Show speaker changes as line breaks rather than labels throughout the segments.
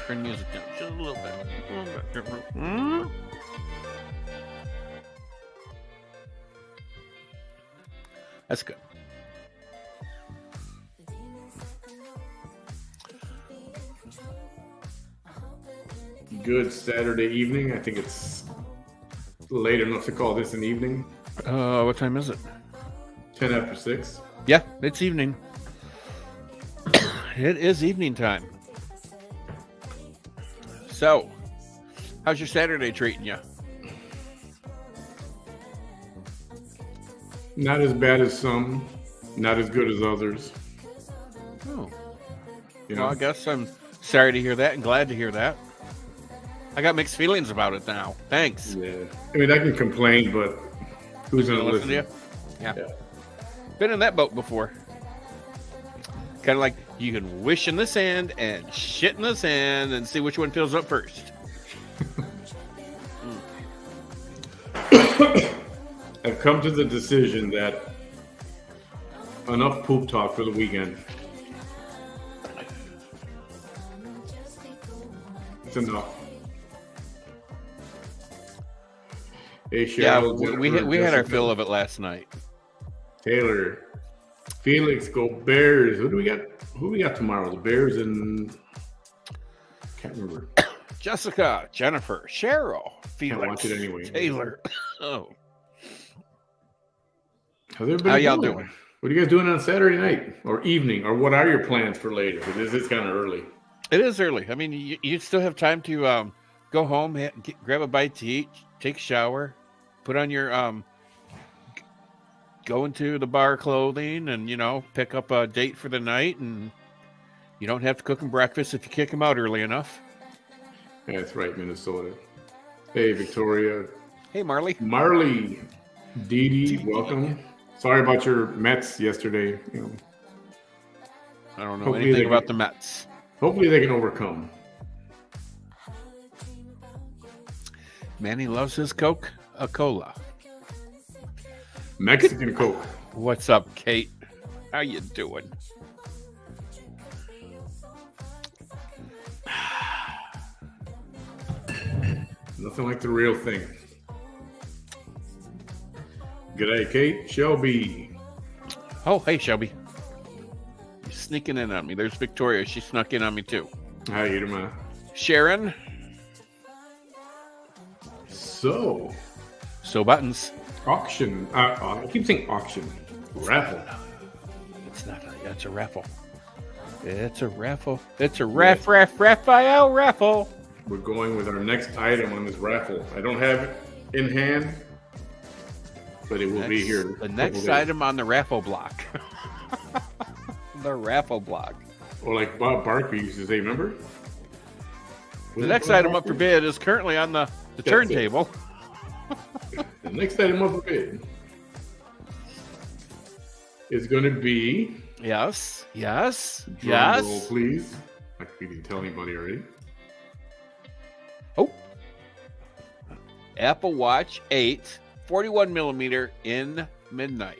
Turn music down just a little bit. That's good.
Good Saturday evening. I think it's late enough to call this an evening.
What time is it?
10 after 6.
Yeah, it's evening. It is evening time. So, how's your Saturday treating you?
Not as bad as some, not as good as others.
Oh.
You
Well,
know?
I guess I'm sorry to hear that and glad to hear that. I got mixed feelings about it now. Thanks.
Yeah. I mean, I can complain, but who's going to
Listen
listen?
to you? Yeah. Been in that boat before. Kind of like you can wish in the sand and shit in the sand and see which one fills up first.
I've come to the decision that enough poop talk for the weekend. It's enough. Hey, Cheryl,
Yeah, we had our fill of it last night.
Taylor, Felix, go Bears. Who do we got? Who we got tomorrow? The Bears and can't remember.
Jessica, Jennifer, Cheryl, Felix,
watch it anyway.
Taylor. Oh,
How's everybody
how y'all
doing?
doing?
What are you guys doing on Saturday night or evening? Or what are your plans for later? Because it's kind of early.
It is early. I mean, you still have time to go home, grab a bite to eat, take a shower, put on your go into the bar clothing, and pick up a date for the night, and you don't have to cook them breakfast if you kick them out early enough.
Yeah, that's right, Minnesota. Hey, Victoria.
Hey, Marley.
Marley. Dee Dee, welcome. Sorry about your Mets yesterday.
I don't know
Hopefully
anything about the Mets.
Hopefully they can overcome.
Manny loves his Coca-Cola.
Mexican Coke.
What's up, Kate? How you doing?
Nothing like the real thing. G'day, Kate. Shelby.
Oh, hey, Shelby. You're sneaking in on me. There's Victoria. She snuck in on me, too.
How you doing, man?
Sharon.
So,
Buttons.
auction. I keep saying auction. Raffle.
It's not. It's a raffle. It's a raffle. It's a Raphael raffle.
We're going with our next item on this raffle. I don't have it in hand, but it will be here.
The next item on the raffle block. The raffle block.
Or like Bob Barker used to say, remember?
The next item up for bid is currently on the turntable.
The next item up for bid is going to be...
Yes.
Drum roll, please. Like we didn't tell anybody already.
Oh. Apple Watch 8, 41 millimeter in midnight.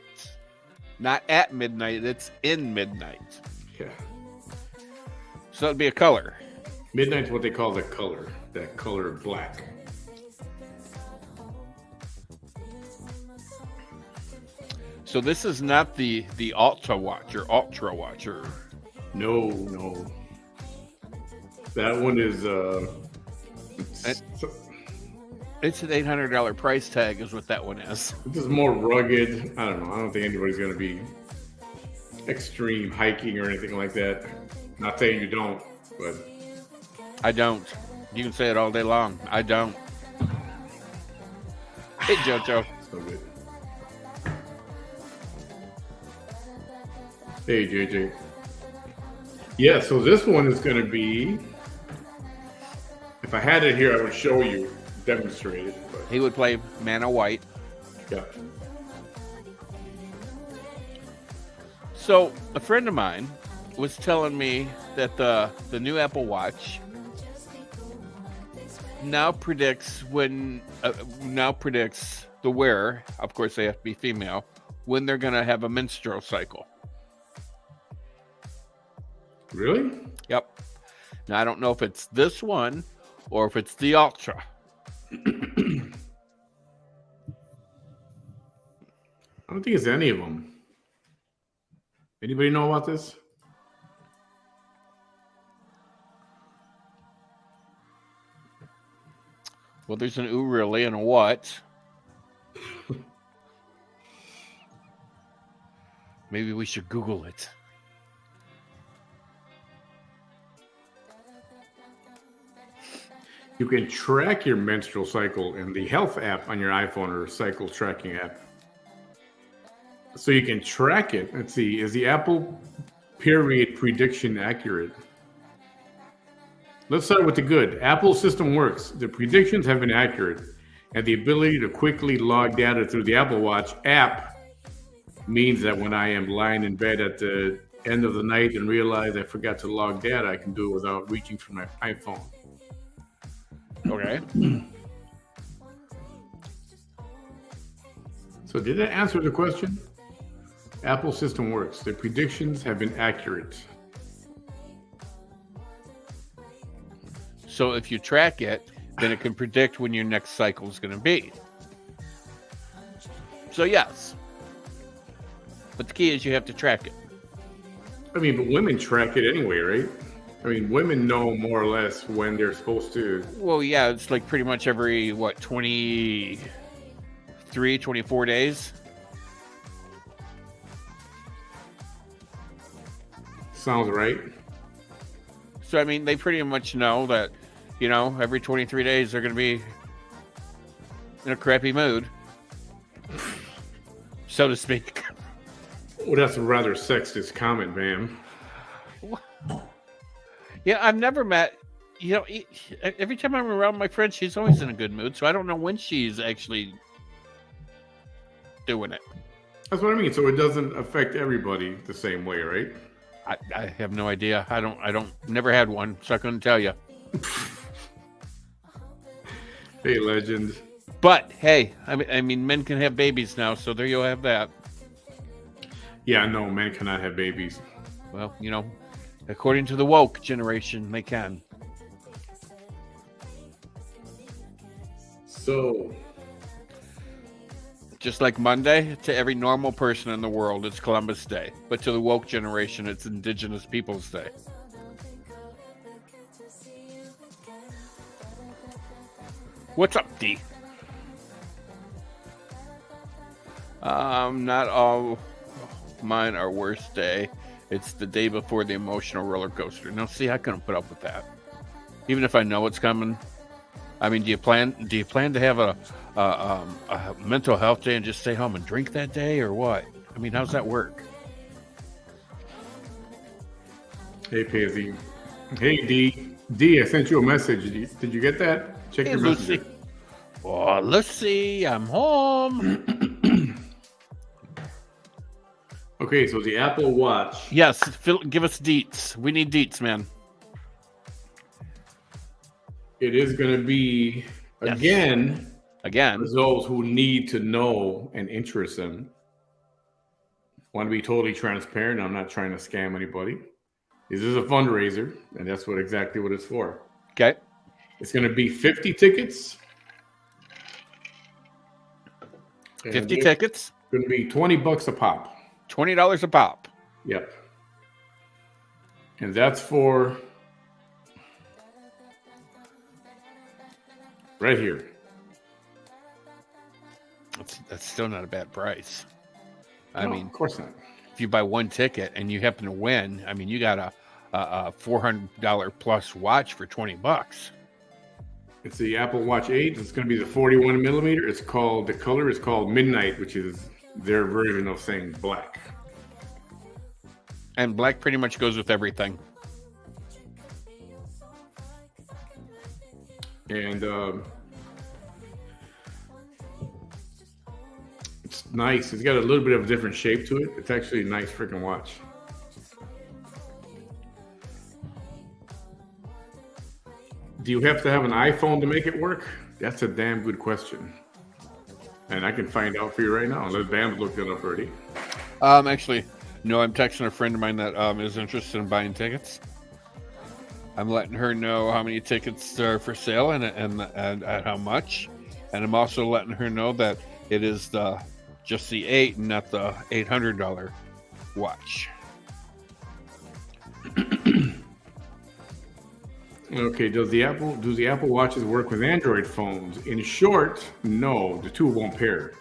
Not at midnight, it's in midnight.
Yeah.
So that'd be a color.
Midnight's what they call the color. That color black.
So this is not the Ultra Watch or Ultra Watch or...
No. That one is
It's an $800 price tag is what that one is.
this is more rugged. I don't know. I don't think anybody's going to be extreme hiking or anything like that. Not saying you don't, but
I don't. You can say it all day long. I don't. Hey, JoJo.
so good. Hey, JJ. Yeah, so this one is going to be... If I had it here, I would show you, demonstrate it. But
He would play Mana White.
yeah.
So a friend of mine was telling me that the new Apple Watch now predicts the wearer, of course they have to be female, when they're going to have a menstrual cycle.
Really?
Yep. Now, I don't know if it's this one or if it's the Ultra.
I don't think it's any of them. Anybody know about this?
Well, there's an ooh really and a what. Maybe we should Google it.
You can track your menstrual cycle in the health app on your iPhone or cycle tracking app. So you can track it. Let's see, is the Apple period prediction accurate? Let's start with the good. Apple system works. The predictions have been accurate, and the ability to quickly log data through the Apple Watch app means that when I am lying in bed at the end of the night and realize I forgot to log data, I can do it without reaching for my iPhone.
Okay.
So did that answer the question? Apple system works. The predictions have been accurate.
So if you track it, then it can predict when your next cycle is going to be. So yes. But the key is you have to track it.
I mean, but women track it anyway, right? I mean, women know more or less when they're supposed to.
Well, yeah, it's like pretty much every, 23, 24 days?
Sounds right.
So, I mean, they pretty much know that, every 23 days they're going to be in a crappy mood, so to speak.
Well, that's a rather sexist comment, ma'am.
Yeah, I've never met, every time I'm around my friend, she's always in a good mood. So I don't know when she's actually doing it.
That's what I mean. So it doesn't affect everybody the same way, right?
I have no idea. Never had one, so I couldn't tell you.
Hey, legend.
But hey, I mean, men can have babies now, so there you'll have that.
Yeah, no, men cannot have babies.
Well, according to the woke generation, they can.
So,
just like Monday, to every normal person in the world, it's Columbus Day. But to the woke generation, it's Indigenous Peoples Day. What's up, D? Not all mine are worst day. It's the day before the emotional roller coaster. Now, see, I couldn't put up with that, even if I know it's coming. I mean, do you plan to have a mental health day and just stay home and drink that day, or what? I mean, how's that work?
Hey, Pazzy. Hey, D. D, I sent you a message. Did you get that? Check your message.
Oh, let's see. I'm home.
Okay, so the Apple Watch.
Yes, give us deets. We need deets, man.
It is going to be, again,
for
those who need to know and interest them. Want to be totally transparent. I'm not trying to scam anybody. This is a fundraiser, and that's exactly what it's for.
Okay.
It's going to be 50 tickets.
50 tickets?
It's going to be $20 a pop.
$20 a pop.
Yep. And that's for right here.
That's still not a bad price. I mean,
of course not.
If you buy one ticket and you happen to win, I mean, you got a $400 plus watch for $20.
It's the Apple Watch 8. It's going to be the 41 millimeter. The color is called Midnight, which is their version of saying black.
And black pretty much goes with everything.
And it's nice. It's got a little bit of a different shape to it. It's actually a nice freaking watch. Do you have to have an iPhone to make it work? That's a damn good question. And I can find out for you right now. Unless Bam's looked it up already.
Actually, no, I'm texting a friend of mine that is interested in buying tickets. I'm letting her know how many tickets are for sale and at how much. And I'm also letting her know that it is just the 8 and not the $800 watch.
Okay, do the Apple Watches work with Android phones? In short, no, the two won't pair.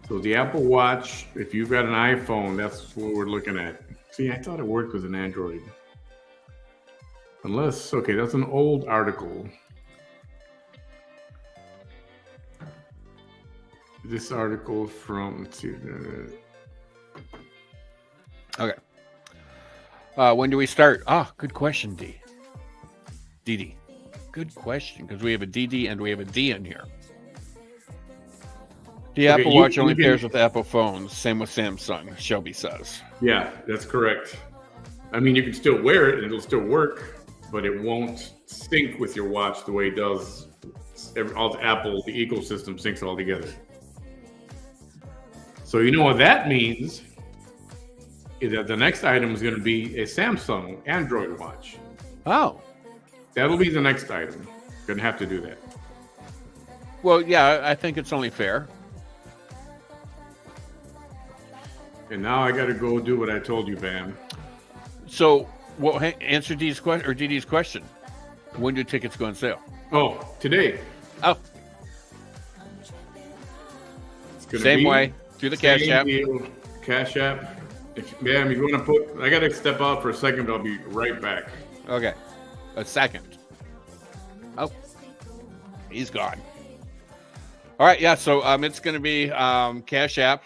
So the Apple Watch, if you've got an iPhone, that's what we're looking at. See, I thought it worked with an Android. Unless, okay, that's an old article. This article from, let's see.
Okay. When do we start? Good question, D. DD. Good question, because we have a DD and we have a D in here. The Apple Watch only pairs with Apple phones. Same with Samsung, Shelby says.
Yeah, that's correct. I mean, you can still wear it and it'll still work, but it won't sync with your watch the way it does all the Apple, the ecosystem syncs all together. So you know what that means is that the next item is going to be a Samsung Android watch.
Oh.
That'll be the next item. Going to have to do that.
Well, yeah, I think it's only fair.
And now I got to go do what I told you, Bam.
So, well, answer D's question or DD's question. When do tickets go on sale?
Oh, today.
Oh. Same way. Through the Cash App.
Cash App. Bam, you want to put... I got to step out for a second, but I'll be right back.
Okay. A second. Oh. He's gone. All right, yeah, so it's going to be Cash App,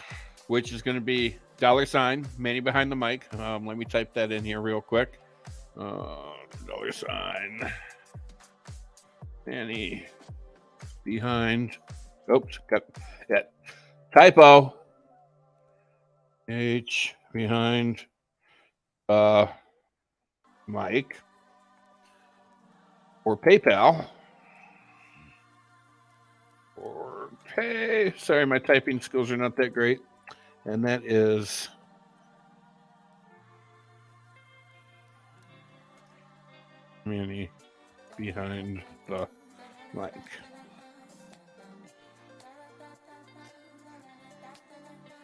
which is going to be $ Manny behind the mic. Let me type that in here real quick. $ Manny behind. Oops, got that typo. H behind mic or PayPal or pay. Sorry, my typing skills are not that great. And that is Manny behind the mic.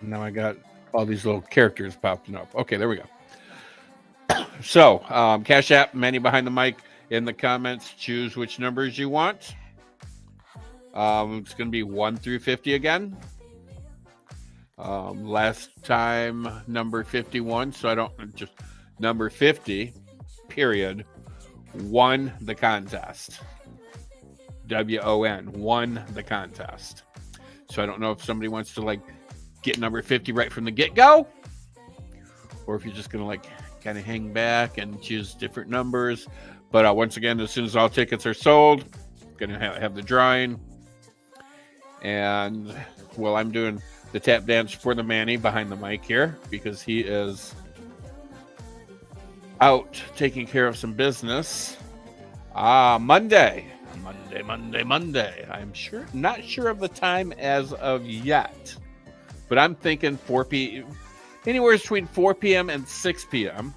Now I got all these little characters popping up. Okay, there we go. So, Cash App, Manny behind the mic. In the comments, choose which numbers you want. It's going to be 1 through 50 again. Last time, number 51. So I don't just number 50, period, won the contest. WON, won the contest. So I don't know if somebody wants to get number 50 right from the get-go, or if you're just going to kind of hang back and choose different numbers. But once again, as soon as all tickets are sold, going to have the drawing. And, well, I'm doing the tap dance for the Manny behind the mic here because he is out taking care of some business. Monday. I'm not sure of the time as of yet, but I'm thinking 4 p.m. Anywhere between 4 p.m. and 6 p.m.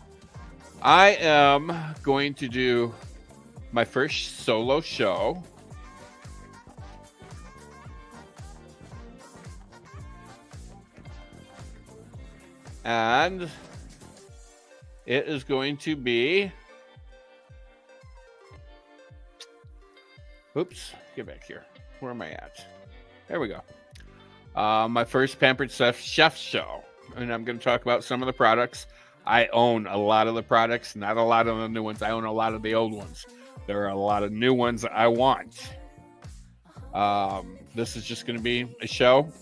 I am going to do my first solo show. And it is going to be... Oops, get back here. Where am I at? There we go. My first Pampered Chef show. And I'm going to talk about some of the products. I own a lot of the products, not a lot of the new ones. I own a lot of the old ones. There are a lot of new ones that I want. This is just going to be a show.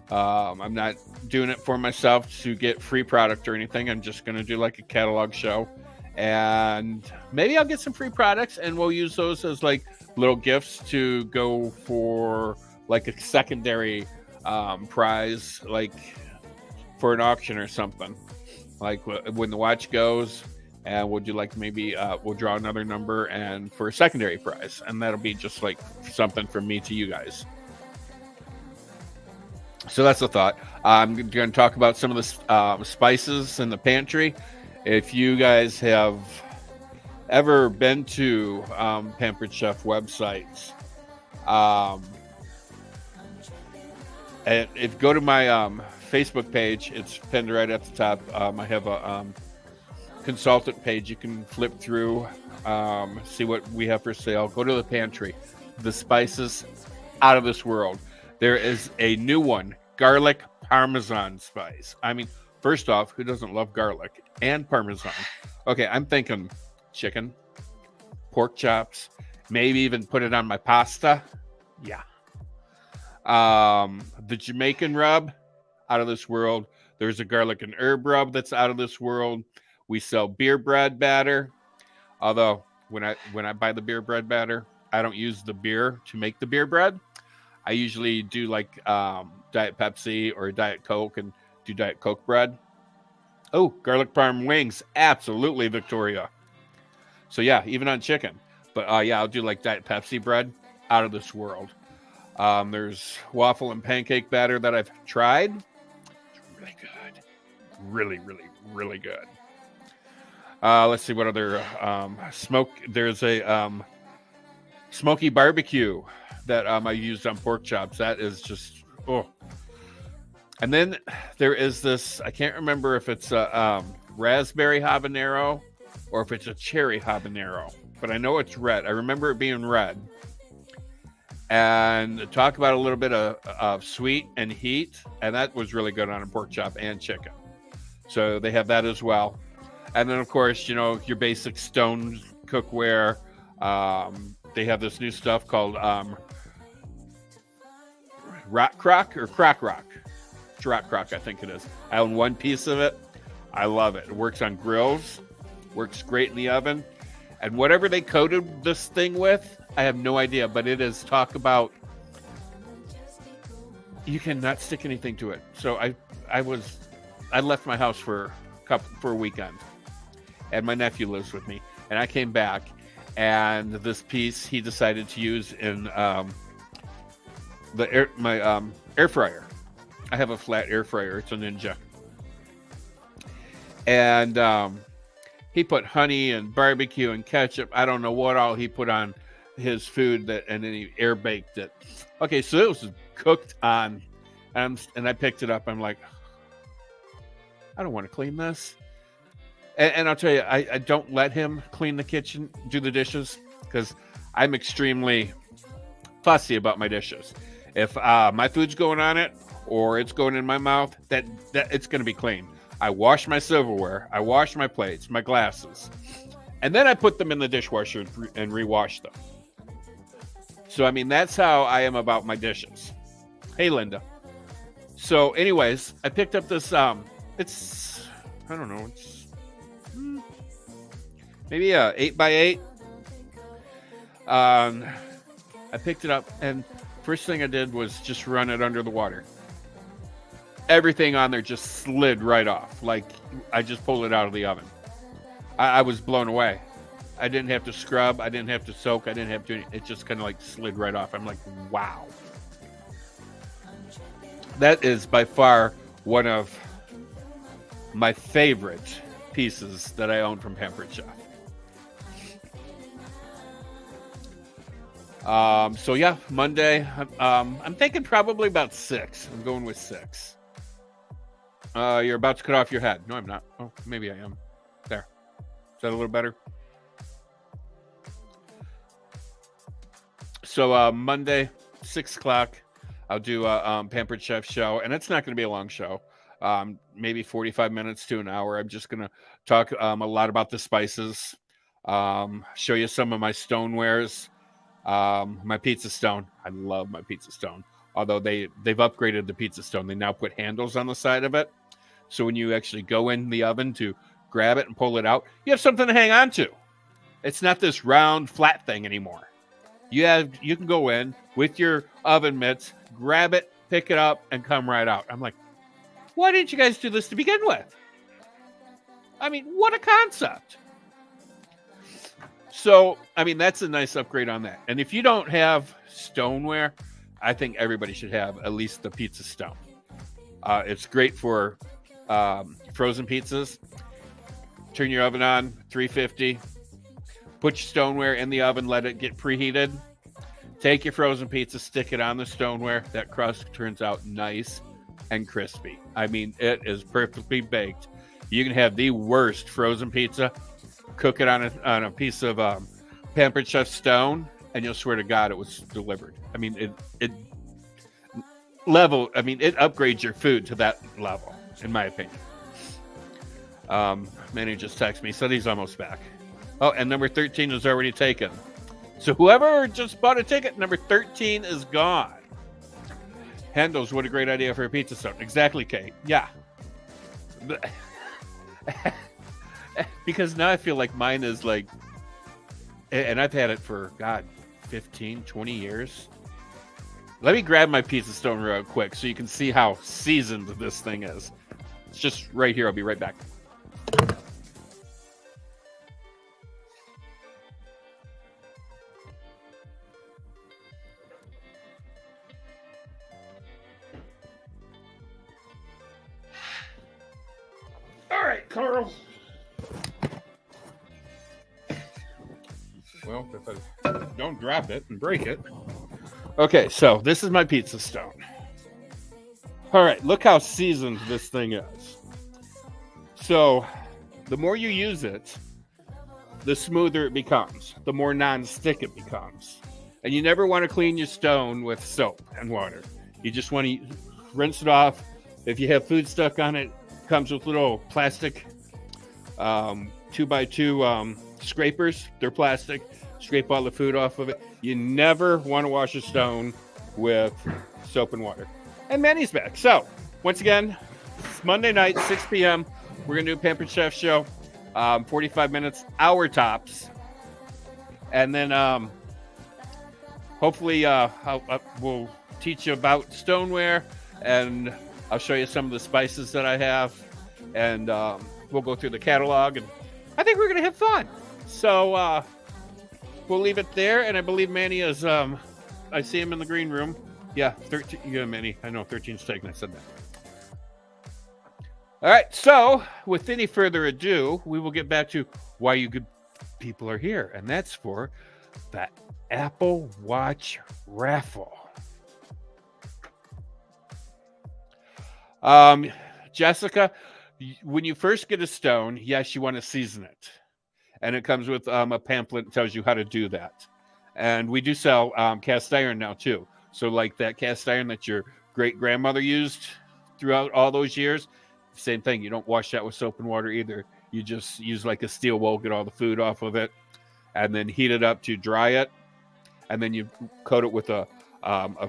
I'm not doing it for myself to get free product or anything. I'm just going to do a catalog show. And maybe I'll get some free products and we'll use those as little gifts to go for a secondary prize, for an auction or something. When the watch goes, and we'll do maybe we'll draw another number and for a secondary prize, and that'll be just something from me to you guys. So that's the thought. I'm going to talk about some of the spices in the pantry. If you guys have ever been to Pampered Chef websites, and if you go to my Facebook page, it's pinned right at the top. I have a consultant page. You can flip through, see what we have for sale. Go to the pantry. The spices, out of this world. There is a new one, garlic parmesan spice. I mean, first off, who doesn't love garlic and parmesan? Okay, I'm thinking chicken, pork chops, maybe even put it on my pasta. Yeah. The Jamaican rub, out of this world. There's a garlic and herb rub that's out of this world. We sell beer bread batter. Although when I buy the beer bread batter, I don't use the beer to make the beer bread. I usually do like Diet Pepsi or Diet Coke and do Diet Coke bread. Oh, garlic parm wings. Absolutely, Victoria. So yeah, even on chicken. But yeah, I'll do like Diet Pepsi bread, out of this world. There's waffle and pancake batter that I've tried. It's really good. Really, really, really good. Let's see what other there's a smoky barbecue that I used on pork chops. That is just, oh. And then there is this, I can't remember if it's a raspberry habanero or if it's a cherry habanero, but I know it's red. I remember it being red. And talk about a little bit of sweet and heat, and that was really good on a pork chop and chicken. So they have that as well. And then, of course, you know, your basic stone cookware. They have this new stuff called Rock Crock or Crock Rock. It's Rock Crock, I think it is. I own one piece of it. I love it. It works on grills. Works great in the oven. And whatever they coated this thing with, I have no idea. But it is talk about you cannot stick anything to it. So I left my house for a weekend. And my nephew lives with me. And I came back. And this piece he decided to use in my air fryer. I have a flat air fryer. It's a Ninja. And he put honey and barbecue and ketchup. I don't know what all he put on his food, and then he air baked it. Okay, so it was cooked on, and I picked it up. I'm like, I don't want to clean this. And I'll tell you, I don't let him clean the kitchen, do the dishes, because I'm extremely fussy about my dishes. If my food's going on it or it's going in my mouth, that it's going to be clean. I wash my silverware, I wash my plates, my glasses, and then I put them in the dishwasher and rewash them. So, I mean, that's how I am about my dishes. Hey, Linda. So, anyways, I picked up this, it's, I don't know, it's maybe a 8x8. I picked it up, and first thing I did was just run it under the water. Everything on there just slid right off. Like I just pulled it out of the oven. I was blown away. I didn't have to scrub. I didn't have to soak. I didn't have to. It just kind of like slid right off. I'm like, wow. That is by far one of my favorite pieces that I own from Pampered Chef. So yeah, Monday. I'm thinking probably about 6. I'm going with 6. You're about to cut off your head. No, I'm not. Oh, maybe I am. There. Is that a little better? So Monday, 6 o'clock, I'll do a Pampered Chef show, and it's not going to be a long show. Maybe 45 minutes to an hour. I'm just going to talk a lot about the spices, show you some of my stonewares, my pizza stone. I love my pizza stone. Although they've upgraded the pizza stone. They now put handles on the side of it. So when you actually go in the oven to grab it and pull it out, you have something to hang on to. It's not this round, flat thing anymore. You can go in with your oven mitts, grab it, pick it up, and come right out. I'm like, why didn't you guys do this to begin with? I mean, what a concept. So, I mean, that's a nice upgrade on that. And if you don't have stoneware, I think everybody should have at least the pizza stone. It's great for frozen pizzas. Turn your oven on, 350. Put your stoneware in the oven, let it get preheated. Take your frozen pizza, stick it on the stoneware. That crust turns out nice and crispy. I mean, it is perfectly baked. You can have the worst frozen pizza, cook it on a piece of Pampered Chef stone, and you'll swear to God it was delivered. I mean, it upgrades your food to that level, in my opinion. Manny just texted me, said he's almost back. Oh, and number 13 is already taken. So whoever just bought a ticket, number 13 is gone. Handles, what a great idea for a pizza stone. Exactly, Kate. Yeah. Because now I feel like mine is like, and I've had it for, God, 15, 20 years. Let me grab my pizza stone real quick so you can see how seasoned this thing is. It's just right here. I'll be right back. All right, Carl. Well, if I don't drop it and break it. Okay, so this is my pizza stone. All right, look how seasoned this thing is. So the more you use it, the smoother it becomes, the more non-stick it becomes. And you never want to clean your stone with soap and water. You just want to rinse it off. If you have food stuck on it, it comes with little plastic 2x2 scrapers. They're plastic. Scrape all the food off of it. You never want to wash a stone with soap and water. And Manny's back. So, once again, it's Monday night, 6 p.m. We're going to do a Pampered Chef show. 45 minutes, hour tops. And then hopefully we'll teach you about stoneware. And I'll show you some of the spices that I have. And we'll go through the catalog. And I think we're going to have fun. So, we'll leave it there, and I believe Manny is, I see him in the green room. Yeah, 13, yeah, Manny. I know, 13's taken. I said that. All right, so with any further ado, we will get back to why you good people are here, and that's for the Apple Watch Raffle. Jessica, when you first get a stone, yes, you want to season it. And it comes with a pamphlet that tells you how to do that. And we do sell cast iron now, too. So like that cast iron that your great-grandmother used throughout all those years, same thing. You don't wash that with soap and water either. You just use like a steel wool, get all the food off of it, and then heat it up to dry it. And then you coat it with a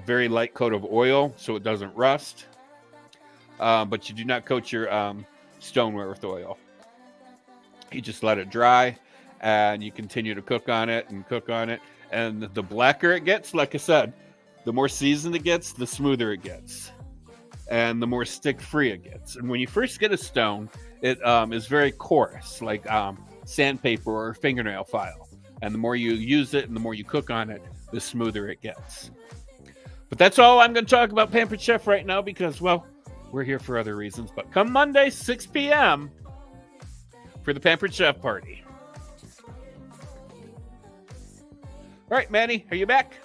very light coat of oil so it doesn't rust. But you do not coat your stoneware with oil. You just let it dry, and you continue to cook on it and cook on it. And the blacker it gets, like I said, the more seasoned it gets, the smoother it gets. And the more stick-free it gets. And when you first get a stone, it is very coarse, like sandpaper or fingernail file. And the more you use it and the more you cook on it, the smoother it gets. But that's all I'm going to talk about Pampered Chef right now because, well, we're here for other reasons. But come Monday, 6 p.m., for the Pampered Chef party. All right, Manny, are you back?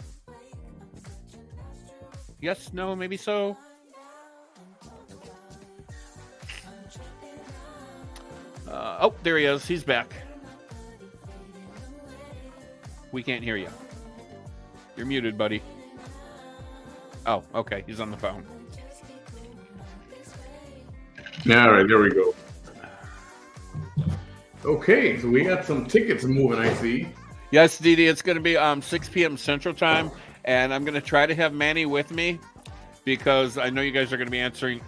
Yes, no, maybe so. Oh, there he is. He's back. We can't hear you. You're muted, buddy. Oh, okay. He's on the phone.
All right, there we go. Okay, so we got some tickets moving, I see.
Yes, Dee Dee, it's going to be 6 p.m. Central Time, and I'm going to try to have Manny with me because I know you guys are going to be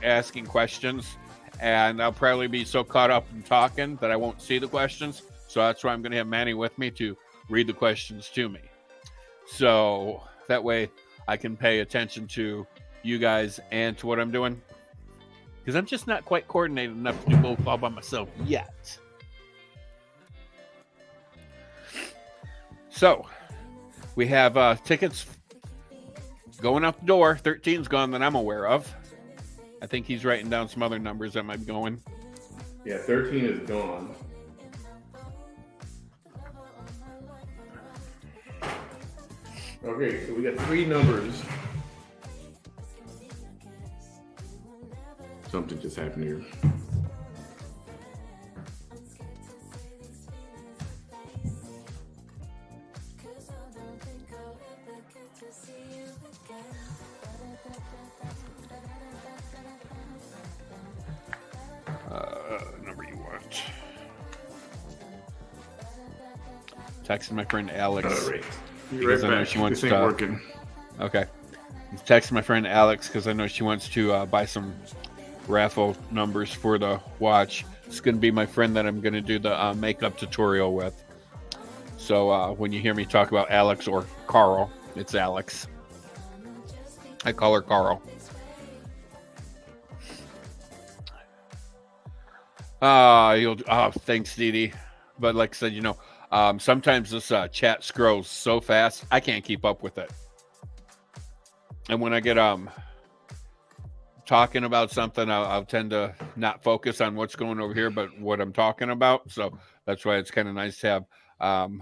asking questions, and I'll probably be so caught up in talking that I won't see the questions. So that's why I'm going to have Manny with me to read the questions to me. So that way I can pay attention to you guys and to what I'm doing because I'm just not quite coordinated enough to do both all by myself yet. So, we have tickets going out the door. 13's gone that I'm aware of. I think he's writing down some other numbers that might be going.
Yeah, 13 is gone. Okay, so we got 3 numbers. Something just happened here.
Number you want. Texting my friend Alex.
All right.
Because I know she wants to.
Working.
Okay. Texting my friend Alex because I know she wants to buy some raffle numbers for the watch. It's going to be my friend that I'm going to do the makeup tutorial with. So when you hear me talk about Alex or Carl, it's Alex. I call her Carl. Thanks, Dee Dee. But like I said, you know, sometimes this chat scrolls so fast, I can't keep up with it. And when I get talking about something, I'll tend to not focus on what's going over here, but what I'm talking about. So that's why it's kind of nice to have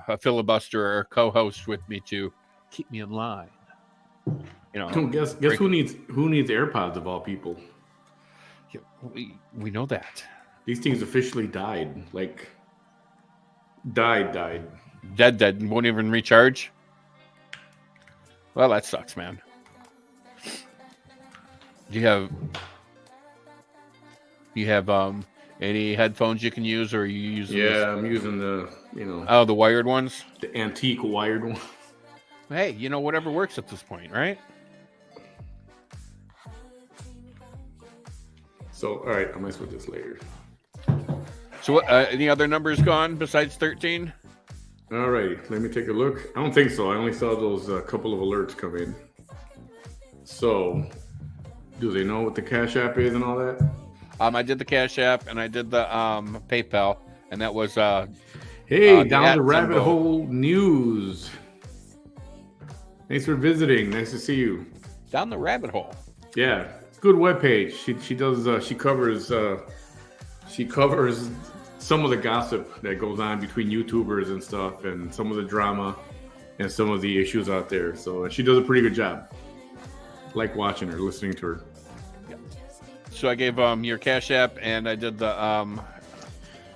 a filibuster or a co-host with me to keep me in line. You know,
guess who needs AirPods of all people?
Yeah, we know that.
These things officially died. Like died.
Dead. Won't even recharge. Well, that sucks, man. Do you have any headphones you can use, or are you using?
Yeah, I'm using the
the wired ones,
the antique wired one.
Hey, whatever works at this point, right?
So, all right, I might switch this later.
So, what? Any other numbers gone besides 13?
All right, let me take a look. I don't think so. I only saw those couple of alerts come in. So, do they know what the Cash App is and all that?
I did the Cash App and I did the PayPal, and that was
hey, down the rabbit hole news. Thanks for visiting. Nice to see you.
Down the rabbit hole.
Yeah, good webpage. She covers some of the gossip that goes on between YouTubers and stuff, and some of the drama and some of the issues out there. So she does a pretty good job. Like watching her, listening to her.
Yep. So I gave your Cash App, and I did the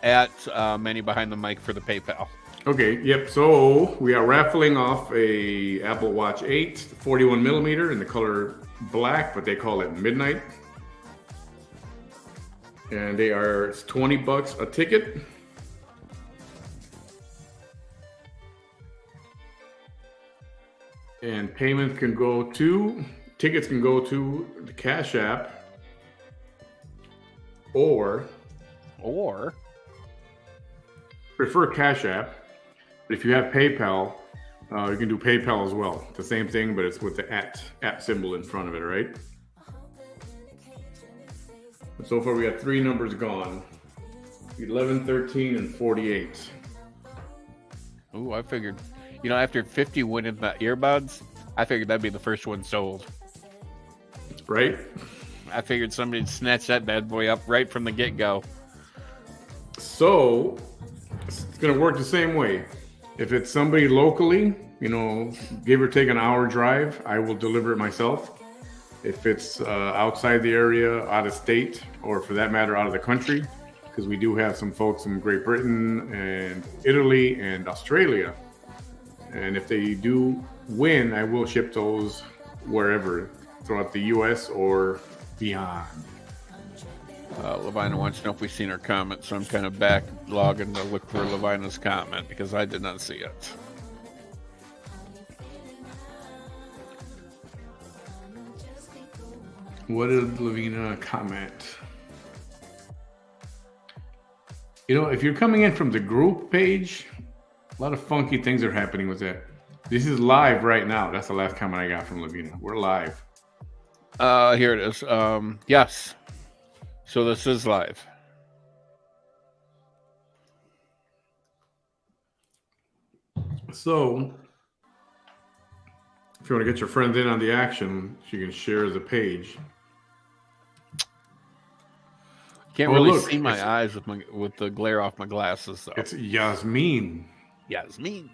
at Manny behind the mic for the PayPal.
Okay, yep. So we are raffling off a Apple Watch 8, 41 millimeter in the color black, but they call it midnight. And it's $20 a ticket. And tickets can go to the Cash App or prefer Cash App. But if you have PayPal, you can do PayPal as well. It's the same thing, but it's with the at symbol in front of it, right? And so far, we got 3 numbers gone: 11, 13, and 48.
Ooh, I figured, after 50 went in the earbuds, I figured that'd be the first one sold.
Right?
I figured somebody'd snatch that bad boy up right from the get-go.
So it's going to work the same way. If it's somebody locally, give or take an hour drive, I will deliver it myself. If it's outside the area, out of state, or for that matter, out of the country, because we do have some folks in Great Britain and Italy and Australia. And if they do win, I will ship those wherever, throughout the U.S. or beyond.
Levina wants to know if we've seen her comment, so I'm kind of back logging to look for Levina's comment because I did not see it.
What did Levina comment? If you're coming in from the group page, a lot of funky things are happening with that. This is live right now. That's the last comment I got from Levina. We're live.
Here it is. Yes. So this is live.
So if you want to get your friends in on the action, you can share the page.
Can't really see my eyes with the glare off my glasses, though.
It's Yasmin.
Yasmin.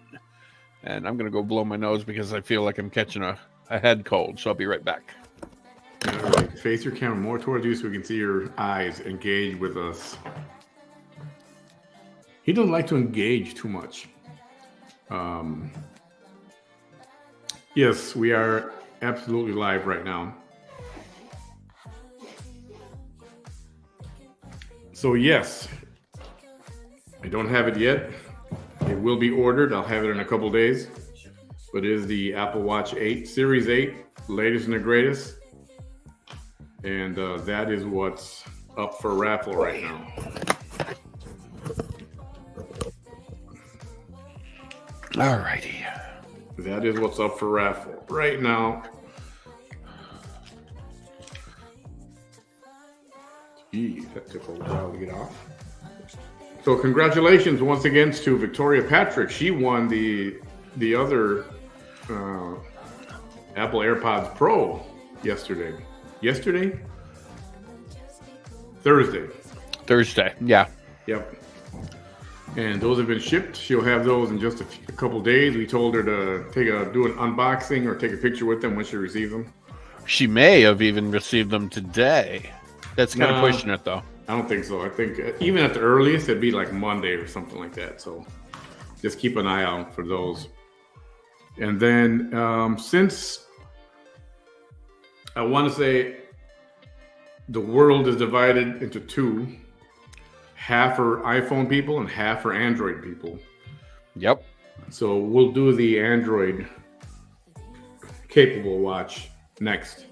And I'm going to go blow my nose because I feel like I'm catching a head cold. So I'll be right back.
All right, face your camera more towards you so we can see your eyes engage with us. He doesn't like to engage too much. Yes, we are absolutely live right now. So yes, I don't have it yet. It will be ordered. I'll have it in a couple days. But it is the Apple Watch 8, Series 8, latest and the greatest. And that is what's up for raffle right now.
Alrighty.
That is what's up for raffle right now. Gee, that took a while to get off. So congratulations once again to Victoria Patrick. She won the other Apple AirPods Pro yesterday. Thursday.
Yeah.
Yep. And those have been shipped. She'll have those in just a couple days. We told her to do an unboxing or take a picture with them when she receives them.
She may have even received them today. That's kind of pushing it, though.
I don't think so. I think even at the earliest, it'd be like Monday or something like that. So just keep an eye out for those. And then since I want to say the world is divided into two, half are iPhone people and half are Android people.
Yep.
So we'll do the Android capable watch next.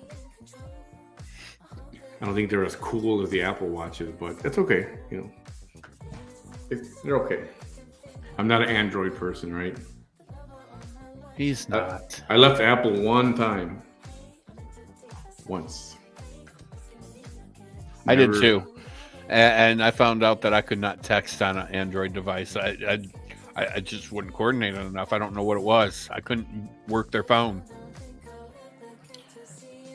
I don't think they're as cool as the Apple Watches, but that's okay. You know, they're okay. I'm not an Android person, right?
He's not.
I left Apple one time. Once.
I did too. And I found out that I could not text on an Android device. I just wouldn't coordinate it enough. I don't know what it was. I couldn't work their phone.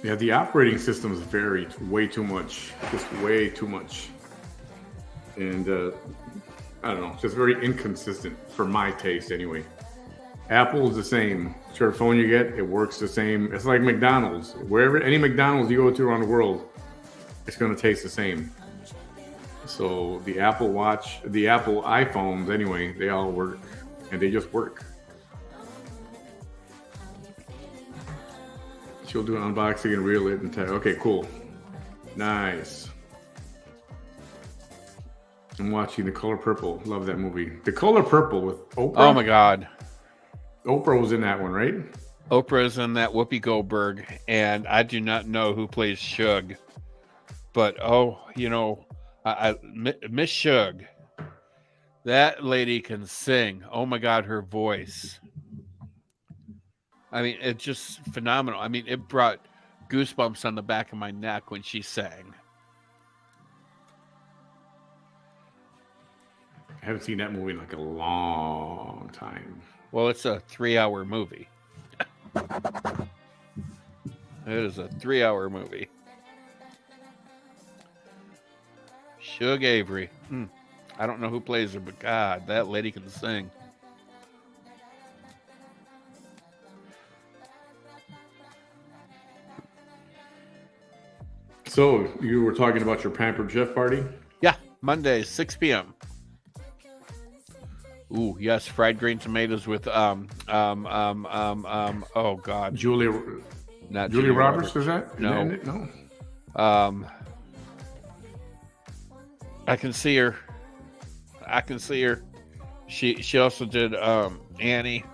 Yeah, the operating systems vary way too much. Just way too much. And I don't know, just very inconsistent for my taste anyway. Apple is the same. Whichever phone you get, it works the same. It's like McDonald's. Wherever, any McDonald's you go to around the world, it's going to taste the same. So the Apple Watch, the Apple iPhones anyway, they all work. And they just work. She'll do an unboxing and reel it and tell, okay, cool. Nice. I'm watching The Color Purple. Love that movie. The Color Purple with Oprah.
Oh my God.
Oprah was in that one, right?
Oprah's in that, Whoopi Goldberg, and I do not know who plays Shug. But, Miss Shug, that lady can sing. Oh my God, her voice. I mean, it's just phenomenal. I mean, it brought goosebumps on the back of my neck when she sang.
I haven't seen that movie in like a long time.
Well, it's a 3-hour movie. It is a 3-hour movie. Shug Avery. I don't know who plays her, but God, that lady can sing.
So, you were talking about your Pampered Chef party?
Yeah, Monday, 6 p.m. Ooh, yes, fried green tomatoes with oh God,
Julia Roberts. Is that?
No.
No.
I can see her. She also did Annie.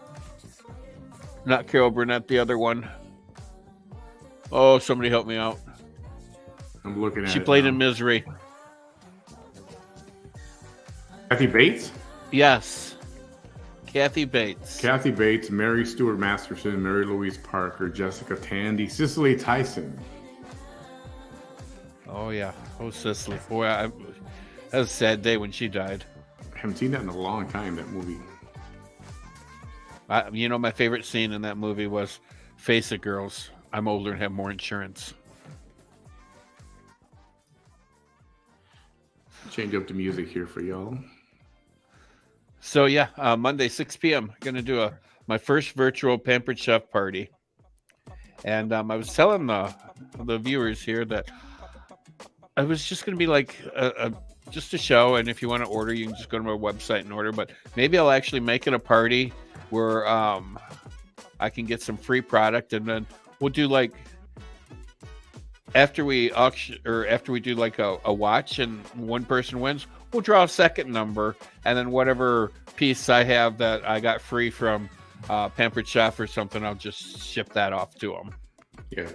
Not Carol Burnett, the other one. Oh, somebody help me out.
I'm looking at it.
She played
now.
in Misery.
Kathy Bates?
Yes. Kathy Bates.
Kathy Bates, Mary Stuart Masterson, Mary Louise Parker, Jessica Tandy, Cicely Tyson.
Oh, yeah. Oh, Cicely. Boy, that was a sad day when she died.
I haven't seen that in a long time, that movie.
My favorite scene in that movie was Face It, Girls. I'm older and have more insurance.
Change up the music here for y'all.
So, yeah, Monday, 6 p.m. Going to do a my first virtual Pampered Chef party, and I was telling the viewers here that I was just going to be like just a show, and if you want to order, you can just go to my website and order. But maybe I'll actually make it a party where I can get some free product, and then we'll do like after we auction or after we do like a watch, and one person wins, we'll draw a second number, and then whatever piece I have that I got free from Pampered Chef or something, I'll just ship that off to them.
Yeah.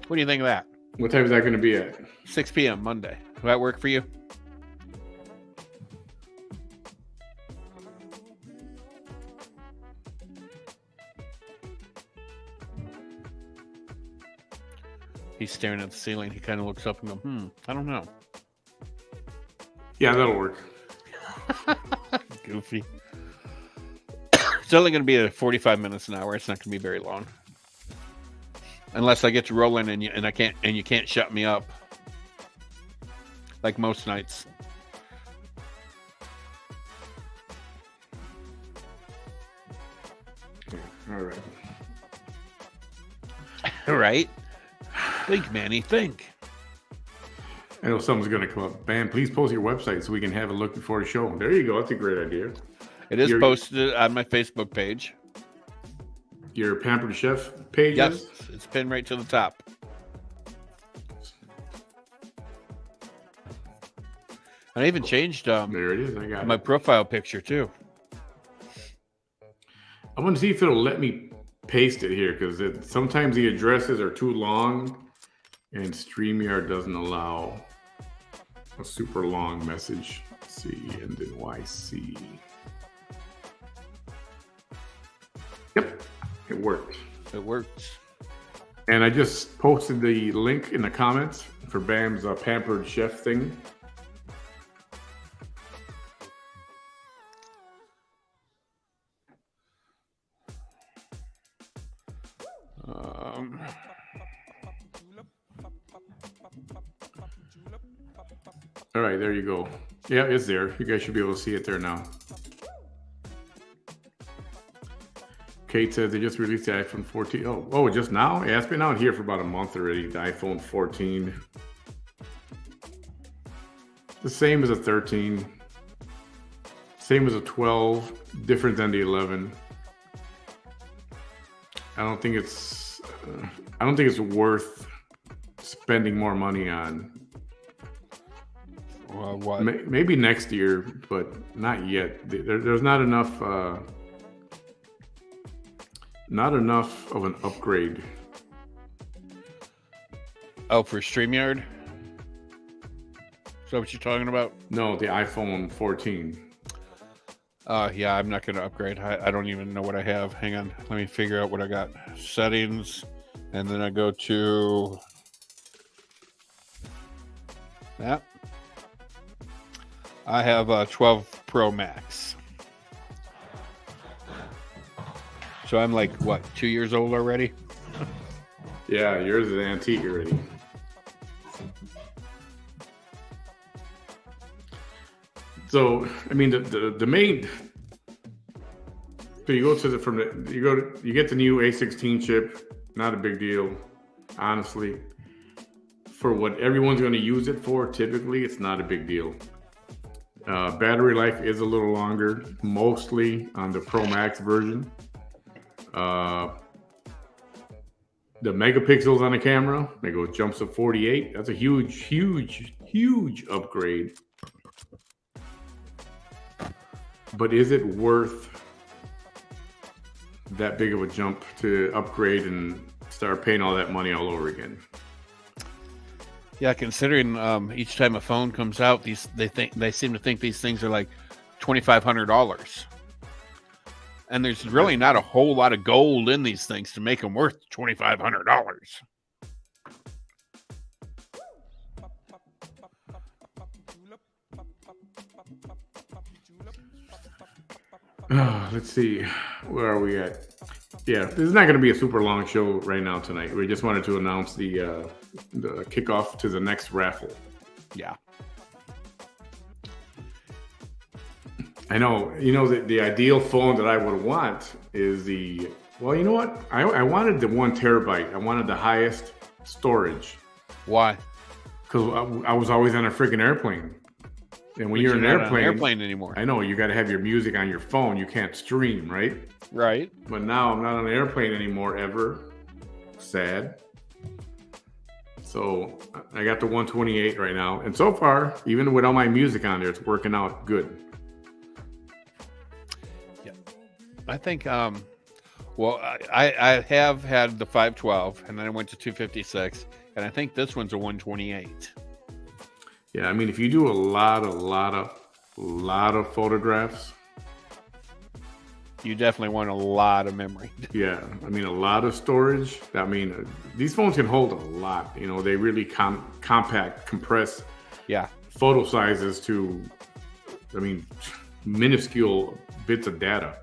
What do you think of that?
What time is that going to be at?
6 p.m. Monday. Will that work for you? He's staring at the ceiling. He kind of looks up and goes, I don't know.
Yeah, that'll work.
Goofy. It's only going to be 45 minutes an hour. It's not going to be very long. Unless I get to rolling and you can't shut me up. Like most nights.
All right.
All right. Think, Manny, think.
I know someone's going to come up. Bam, please post your website so we can have a look before the show. There you go. That's a great idea.
It is posted on my Facebook page.
Your Pampered Chef page?
Yes, it's pinned right to the top. I even changed
there it is. I got
my profile picture too.
I want to see if it'll let me paste it here because sometimes the addresses are too long and StreamYard doesn't allow a super long message. C and then YC. Yep, it worked.
It works.
And I just posted the link in the comments for Bam's Pampered Chef thing. All right, there you go. Yeah, it's there. You guys should be able to see it there now. Kate says they just released the iPhone 14. Oh, just now? Yeah, it's been out here for about a month already, the iPhone 14. The same as a 13. Same as a 12. Different than the 11. I don't think it's worth spending more money on.
What?
Maybe next year, but not yet. There's not enough of an upgrade.
Oh, for StreamYard? Is that what you're talking about?
No, the iPhone 14.
Yeah, I'm not going to upgrade. I don't even know what I have. Hang on. Let me figure out what I got. Settings. And then I go to that. I have a 12 Pro Max. So I'm like, what, 2 years old already?
Yeah, yours is antique already. So, I mean, the main. So you go to you get the new A16 chip. Not a big deal, honestly. For what everyone's going to use it for, typically, it's not a big deal. Battery life is a little longer, mostly on the Pro Max version. The megapixels on the camera, jumps to 48. That's a huge upgrade. But is it worth that big of a jump to upgrade and start paying all that money all over again?
Yeah, considering each time a phone comes out, they seem to think these things are like $2,500, and there's really not a whole lot of gold in these things to make them worth $2,500.
Let's see, where are we at? Yeah, this is not going to be a super long show right now tonight. We just wanted to announce the kickoff to the next raffle.
Yeah.
I know. The ideal phone that I would want is the. Well, you know what? I wanted the 1 terabyte. I wanted the highest storage
Why?
because I was always on a freaking airplane. And when
But
you're in
not
an
on an
airplane,
airplane anymore.
I know you got to have your music on your phone. You can't stream, right?
Right.
But now I'm not on an airplane anymore ever. Sad. So I got the 128 right now, and so far, even with all my music on there, it's working out good.
Yeah. I think. Well, I have had the 512, and then I went to 256, and I think this one's a 128.
Yeah, I mean, if you do a lot of photographs,
You definitely want a lot of memory.
yeah, I mean, a lot of storage. I mean, these phones can hold a lot. They really compact, compress
Yeah.
photo sizes to, I mean, minuscule bits of data.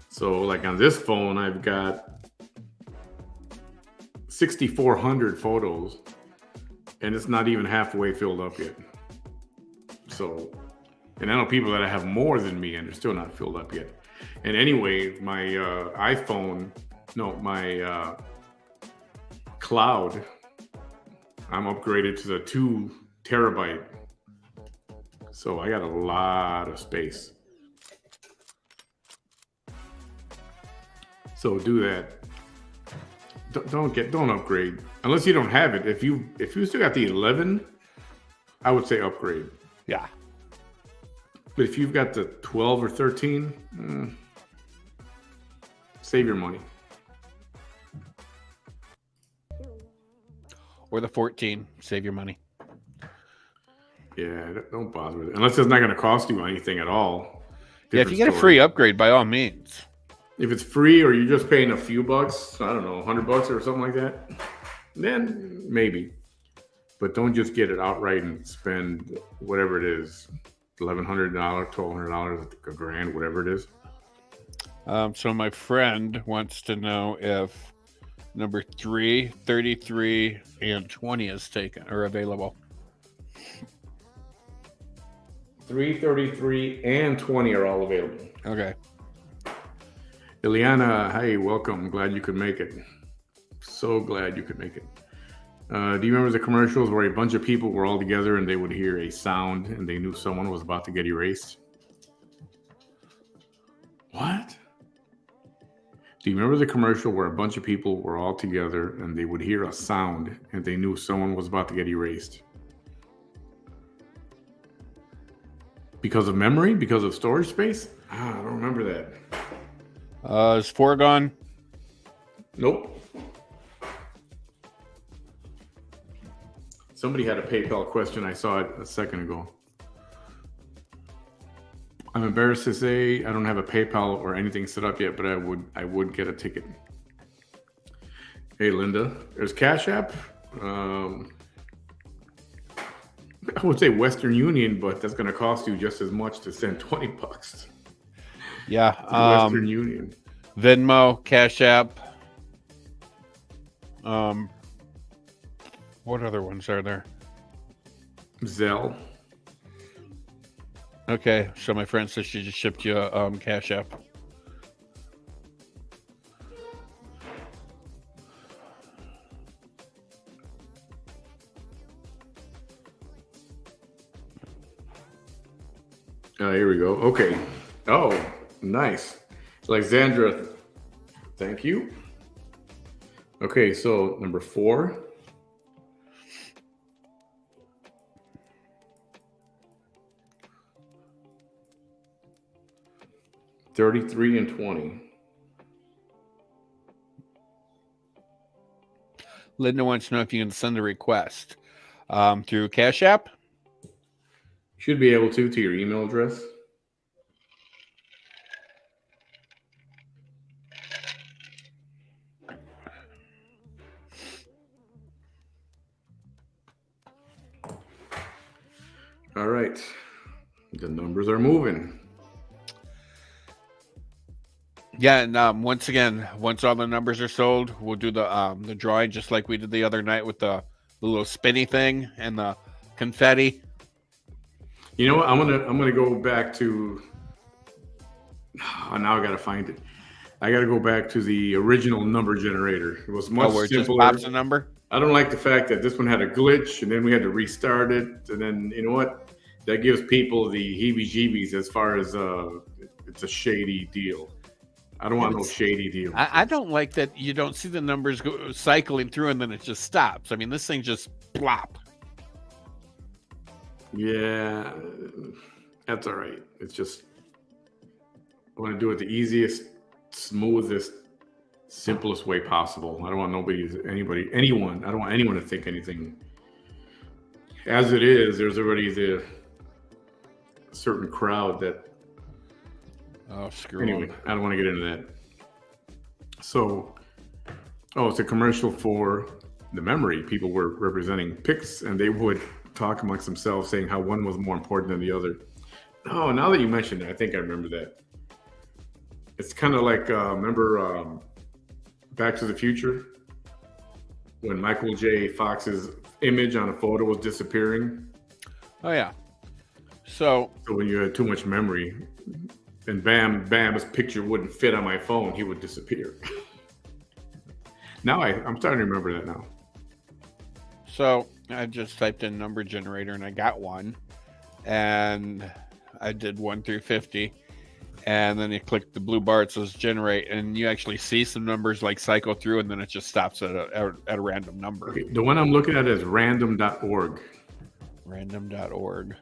So, like on this phone, I've got 6,400 photos, and it's not even halfway filled up yet. So, and I know people that have more than me, and they're still not filled up yet. And anyway, my my cloud, I'm upgraded to the 2 terabyte. So I got a lot of space. So do that. Don't upgrade unless you don't have it. If you still got the 11, I would say upgrade.
Yeah.
But if you've got the 12 or 13, save your money.
Or the 14. Save your money.
Yeah, don't bother with it unless it's not going to cost you anything at all.
Yeah, if you get a free upgrade, by all means.
If it's free or you're just paying a few bucks, I don't know, $100 or something like that, then maybe. But don't just get it outright and spend whatever it is, $1,100, $1,200, a grand, whatever it is.
So my friend wants to know if number 3, 33, and 20 is taken or available.
3, 33, and 20 are all available.
Okay.
Ileana, hey, welcome. Glad you could make it. So glad you could make it. Do you remember the commercials where a bunch of people were all together and they would hear a sound and they knew someone was about to get erased? What? Do you remember the commercial where a bunch of people were all together and they would hear a sound and they knew someone was about to get erased? Because of memory? Because of storage space? I don't remember that.
Is 4 gone?
Nope. Somebody had a PayPal question. I saw it a second ago. I'm embarrassed to say I don't have a PayPal or anything set up yet, but I would get a ticket. Hey, Linda. There's Cash App. I would say Western Union, but that's going to cost you just as much to send $20.
Yeah.
Western Union.
Venmo, Cash App. What other ones are there?
Zelle.
Okay, so my friend says she just shipped you a Cash App.
Here we go. Okay. Oh, nice. Alexandra, thank you. Okay, so number 4. $33 and $20.
Linda wants to know if you can send a request through Cash App.
Should be able to your email address. All right. The numbers are moving.
Yeah, and once again, once all the numbers are sold, we'll do the drawing just like we did the other night with the little spinny thing and the confetti.
You know what? I'm gonna go back to Oh, now I got to find it. I got to go back to the original number generator. It was much
where it just
simpler.
pops a number?
I don't like the fact that this one had a glitch and then we had to restart it. And then, you know what? That gives people the heebie-jeebies as far as it's a shady deal. I don't want no shady deal.
I don't like that you don't see the numbers go cycling through and then it just stops. I mean, this thing just plop.
Yeah, that's all right. It's just I want to do it the easiest, smoothest, simplest way possible. I don't want anyone. I don't want anyone to think anything. As it is, there's already the certain crowd that.
Oh, screw
Anyway,
them.
I don't want to get into that. So, it's a commercial for the memory. People were representing picks, and they would talk amongst themselves, saying how one was more important than the other. Oh, now that you mentioned it, I think I remember that. It's kind of like remember Back to the Future when Michael J. Fox's image on a photo was disappearing.
Oh yeah. So
when you had too much memory, and bam, his picture wouldn't fit on my phone, he would disappear. Now I'm starting to remember that now.
So I just typed in number generator and I got one, and I did 1 through 50. And then you click the blue bar, it says generate, and you actually see some numbers like cycle through, and then it just stops at a random number.
Okay, the one I'm looking at is random.org.
Random.org.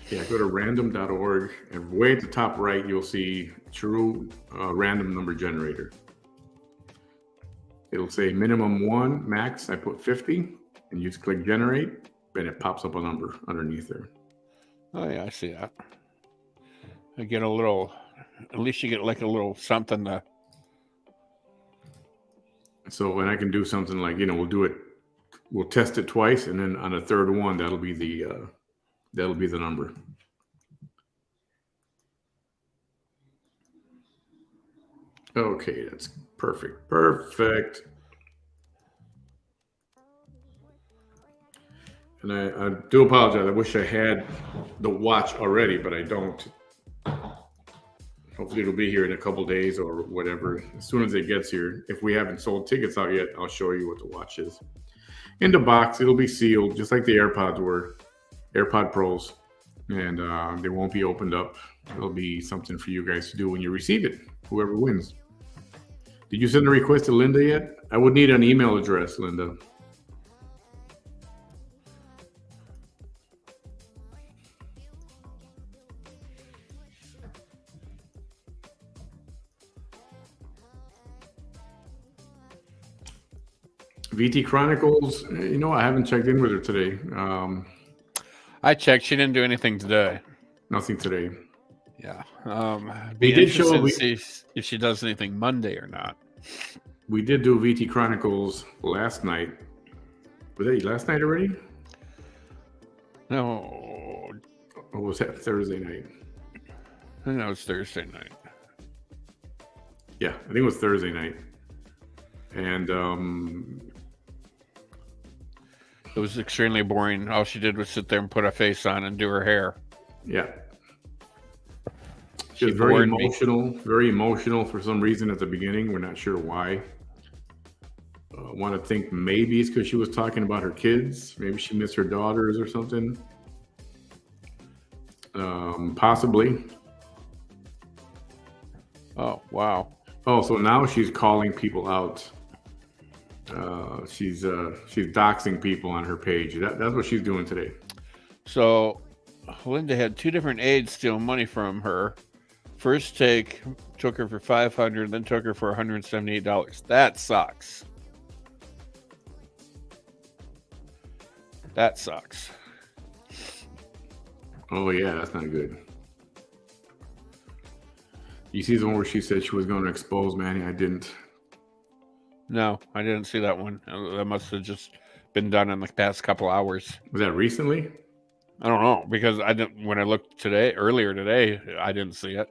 Yeah, go to random.org, and way at the top right, you'll see true random number generator. It'll say minimum 1, max, I put 50, and you just click generate, and it pops up a number underneath there.
Oh yeah, I see that. I get a little, at least you get like a little something to.
So when I can do something like, we'll test it twice, and then on the third one, that'll be the number. Okay, that's perfect. And I do apologize. I wish I had the watch already, but I don't. Hopefully it'll be here in a couple days or whatever. As soon as it gets here, if we haven't sold tickets out yet, I'll show you what the watch is. In the box, it'll be sealed, just like the AirPods were, AirPod Pros, and they won't be opened up. It'll be something for you guys to do when you receive it, whoever wins. Did you send a request to Linda yet? I would need an email address, Linda. VT Chronicles, I haven't checked in with her today.
I checked. She didn't do anything today.
Nothing today.
Yeah.
We did show
to see if she does anything Monday or not.
We did do VT Chronicles last night. Was that last night already?
No.
Or was that Thursday night?
I think that was Thursday night.
Yeah, I think it was Thursday night. And
it was extremely boring. All she did was sit there and put a face on and do her hair.
Yeah. She was very emotional for some reason at the beginning. We're not sure why. I want to think maybe it's because she was talking about her kids. Maybe she missed her daughters or something. Possibly.
Oh, wow.
Oh, so now she's calling people out. She's doxing people on her page. That's what she's doing today.
So Linda had 2 different aides steal money from her. First took her for $500, then took her for $178. That sucks. That sucks.
Oh yeah, that's not good. You see the one where she said she was going to expose Manny? I didn't.
No, I didn't see that one. That must have just been done in the past couple hours.
Was that recently?
I don't know, because I didn't. When I looked earlier today, I didn't see it.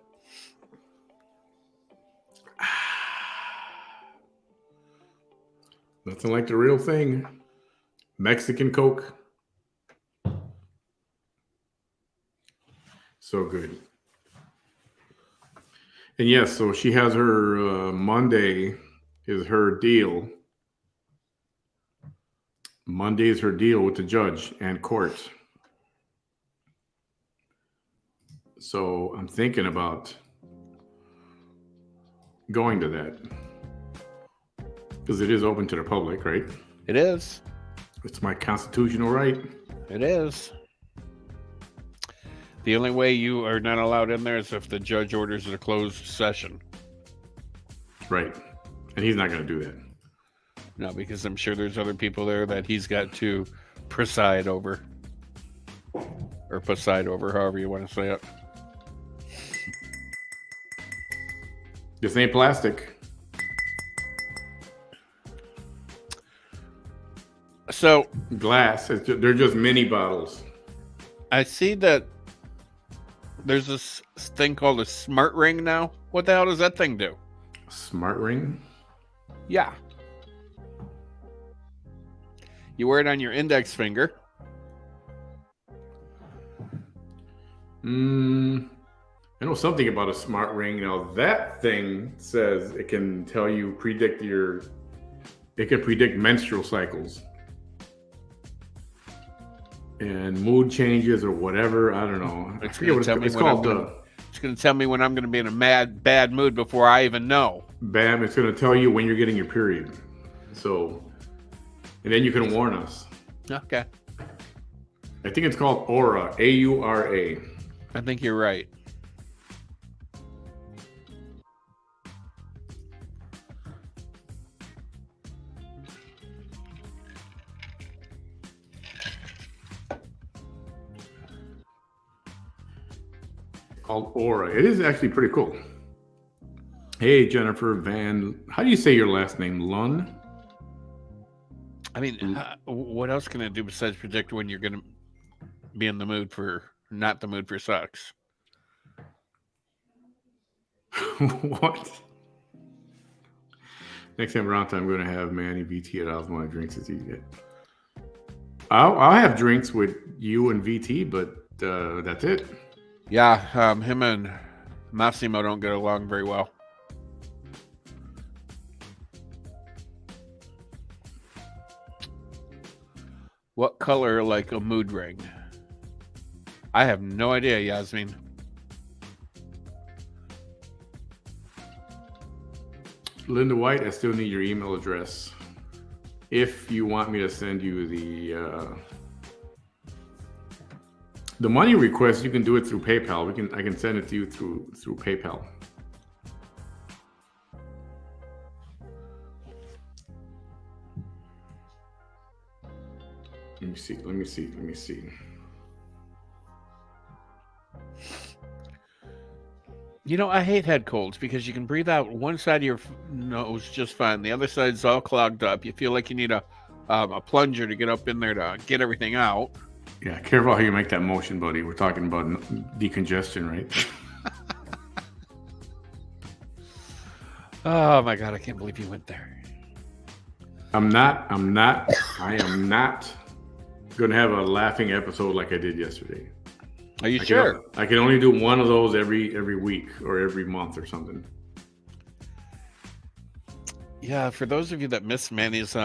Nothing like the real thing. Mexican Coke. So good. And yes, so she has her Monday is her deal. Monday is her deal with the judge and court. So I'm thinking about going to that because it is open to the public, right?
It is.
It's my constitutional right.
It is. The only way you are not allowed in there is if the judge orders a closed session.
Right. And he's not going to do that.
No, because I'm sure there's other people there that he's got to preside over. Or preside over, however you want to say it.
This ain't plastic.
So
glass. They're just mini bottles.
I see that there's this thing called a smart ring now. What the hell does that thing do?
Smart ring?
Yeah. You wear it on your index finger.
I know something about a smart ring. Now that thing says it can tell you it can predict menstrual cycles and mood changes or whatever. I don't know.
It's going to tell me when I'm going to be in a bad mood before I even know.
Bam! It's going to tell you when you're getting your period. So, and then you can warn us.
Okay.
I think it's called Aura. AURA.
I think you're right.
Called Aura. It is actually pretty cool. Hey, Jennifer Van. How do you say your last name? Lund?
I mean, what else can it do besides predict when you're going to be in the mood for, not the mood for sex?
What? Next time around, I'm going to have Manny VT at Osmo drinks as he did. I'll have drinks with you and VT, but that's it.
Yeah, him and Massimo don't get along very well. What color like a mood ring? I have no idea, Yasmin.
Linda White, I still need your email address. If you want me to send you the money request, you can do it through PayPal. I can send it to you through PayPal. Let me see.
You know, I hate head colds because you can breathe out one side of your nose just fine. The other side's all clogged up. You feel like you need a plunger to get up in there to get everything out.
Yeah, careful how you make that motion, buddy. We're talking about decongestion, right?
Oh my God, I can't believe you went there.
I am not going to have a laughing episode like I did yesterday.
Are you sure?
I can only do one of those every week or every month or something.
Yeah, for those of you that missed Manny's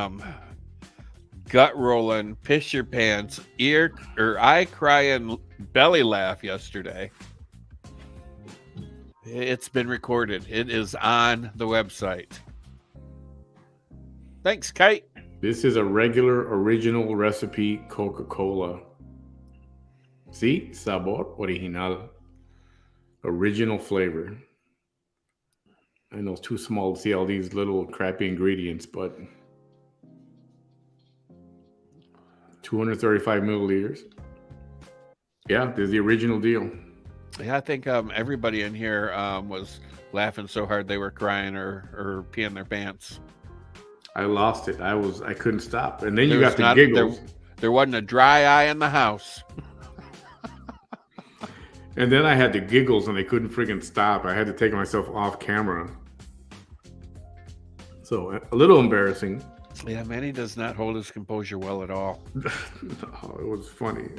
gut rolling, piss your pants, ear or eye crying belly laugh yesterday, it's been recorded. It is on the website. Thanks, Kite.
This is a regular original recipe Coca-Cola. See? Sabor original. Original flavor. I know it's too small to see all these little crappy ingredients, but 235 milliliters. Yeah, there's the original deal.
Yeah, I think everybody in here was laughing so hard they were crying or peeing their pants.
I lost it. I couldn't stop. And then you got the giggles.
There wasn't a dry eye in the house.
And then I had the giggles and I couldn't freaking stop. I had to take myself off camera. So a little embarrassing.
Yeah, Manny does not hold his composure well at all.
No, it was funny.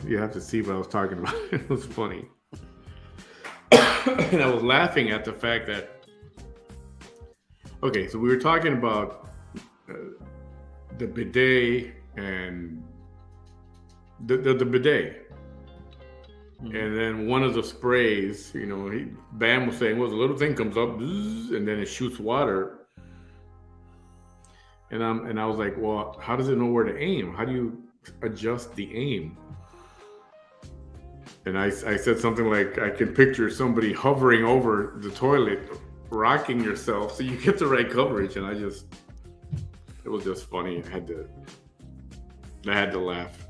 You have to see what I was talking about. It was funny. And I was laughing at the fact that, okay, so we were talking about the bidet and the bidet. And then one of the sprays, Bam was saying, well, the little thing comes up, and then it shoots water. And I was like, well, how does it know where to aim? How do you adjust the aim? And I said something like, I can picture somebody hovering over the toilet, rocking yourself so you get the right coverage. And it was just funny. I had to laugh.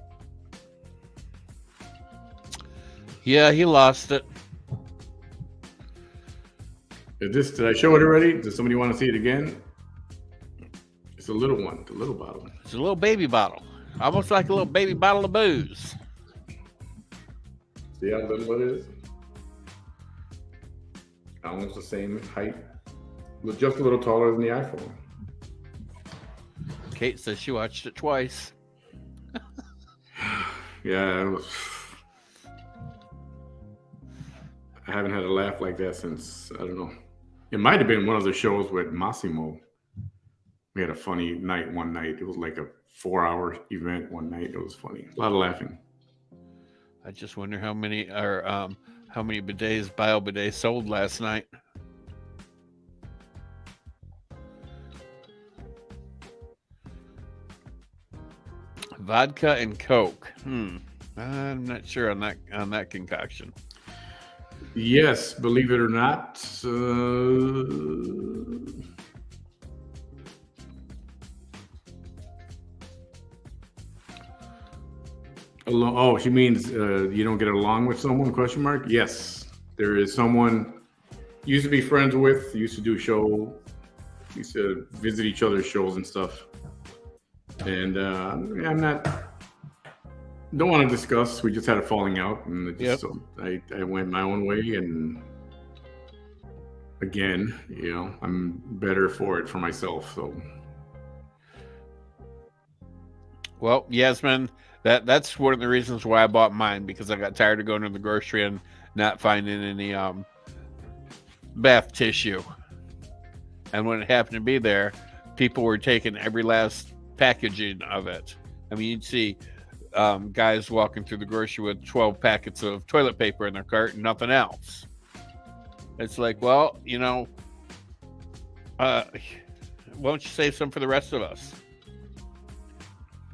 Yeah, he lost it.
Did I show it already? Does somebody want to see it again? It's a little one, the little bottle.
It's a little baby bottle. Almost like a little baby bottle of booze.
See how little it is? Almost the same height. Just a little taller than the iPhone.
Kate says she watched it twice.
Yeah, it was... I haven't had a laugh like that since, I don't know. It might have been one of the shows with Massimo. We had a funny night one night. It was like a 4-hour event one night. It was funny. A lot of laughing.
I just wonder how many bidets, bio bidets sold last night. Vodka and Coke. I'm not sure on that concoction.
Yes, believe it or not. She means you don't get along with someone? ? Yes, there is someone used to be friends with. Used to do used to visit each other's shows and stuff. And don't want to discuss. We just had a falling out, and so I went my own way. And again, I'm better for it for myself. So,
well, Yasmin, that's one of the reasons why I bought mine, because I got tired of going to the grocery and not finding any bath tissue. And when it happened to be there, people were taking every last packaging of it. I mean, you'd see guys walking through the grocery with 12 packets of toilet paper in their cart and nothing else. It's like, well, why don't you save some for the rest of us?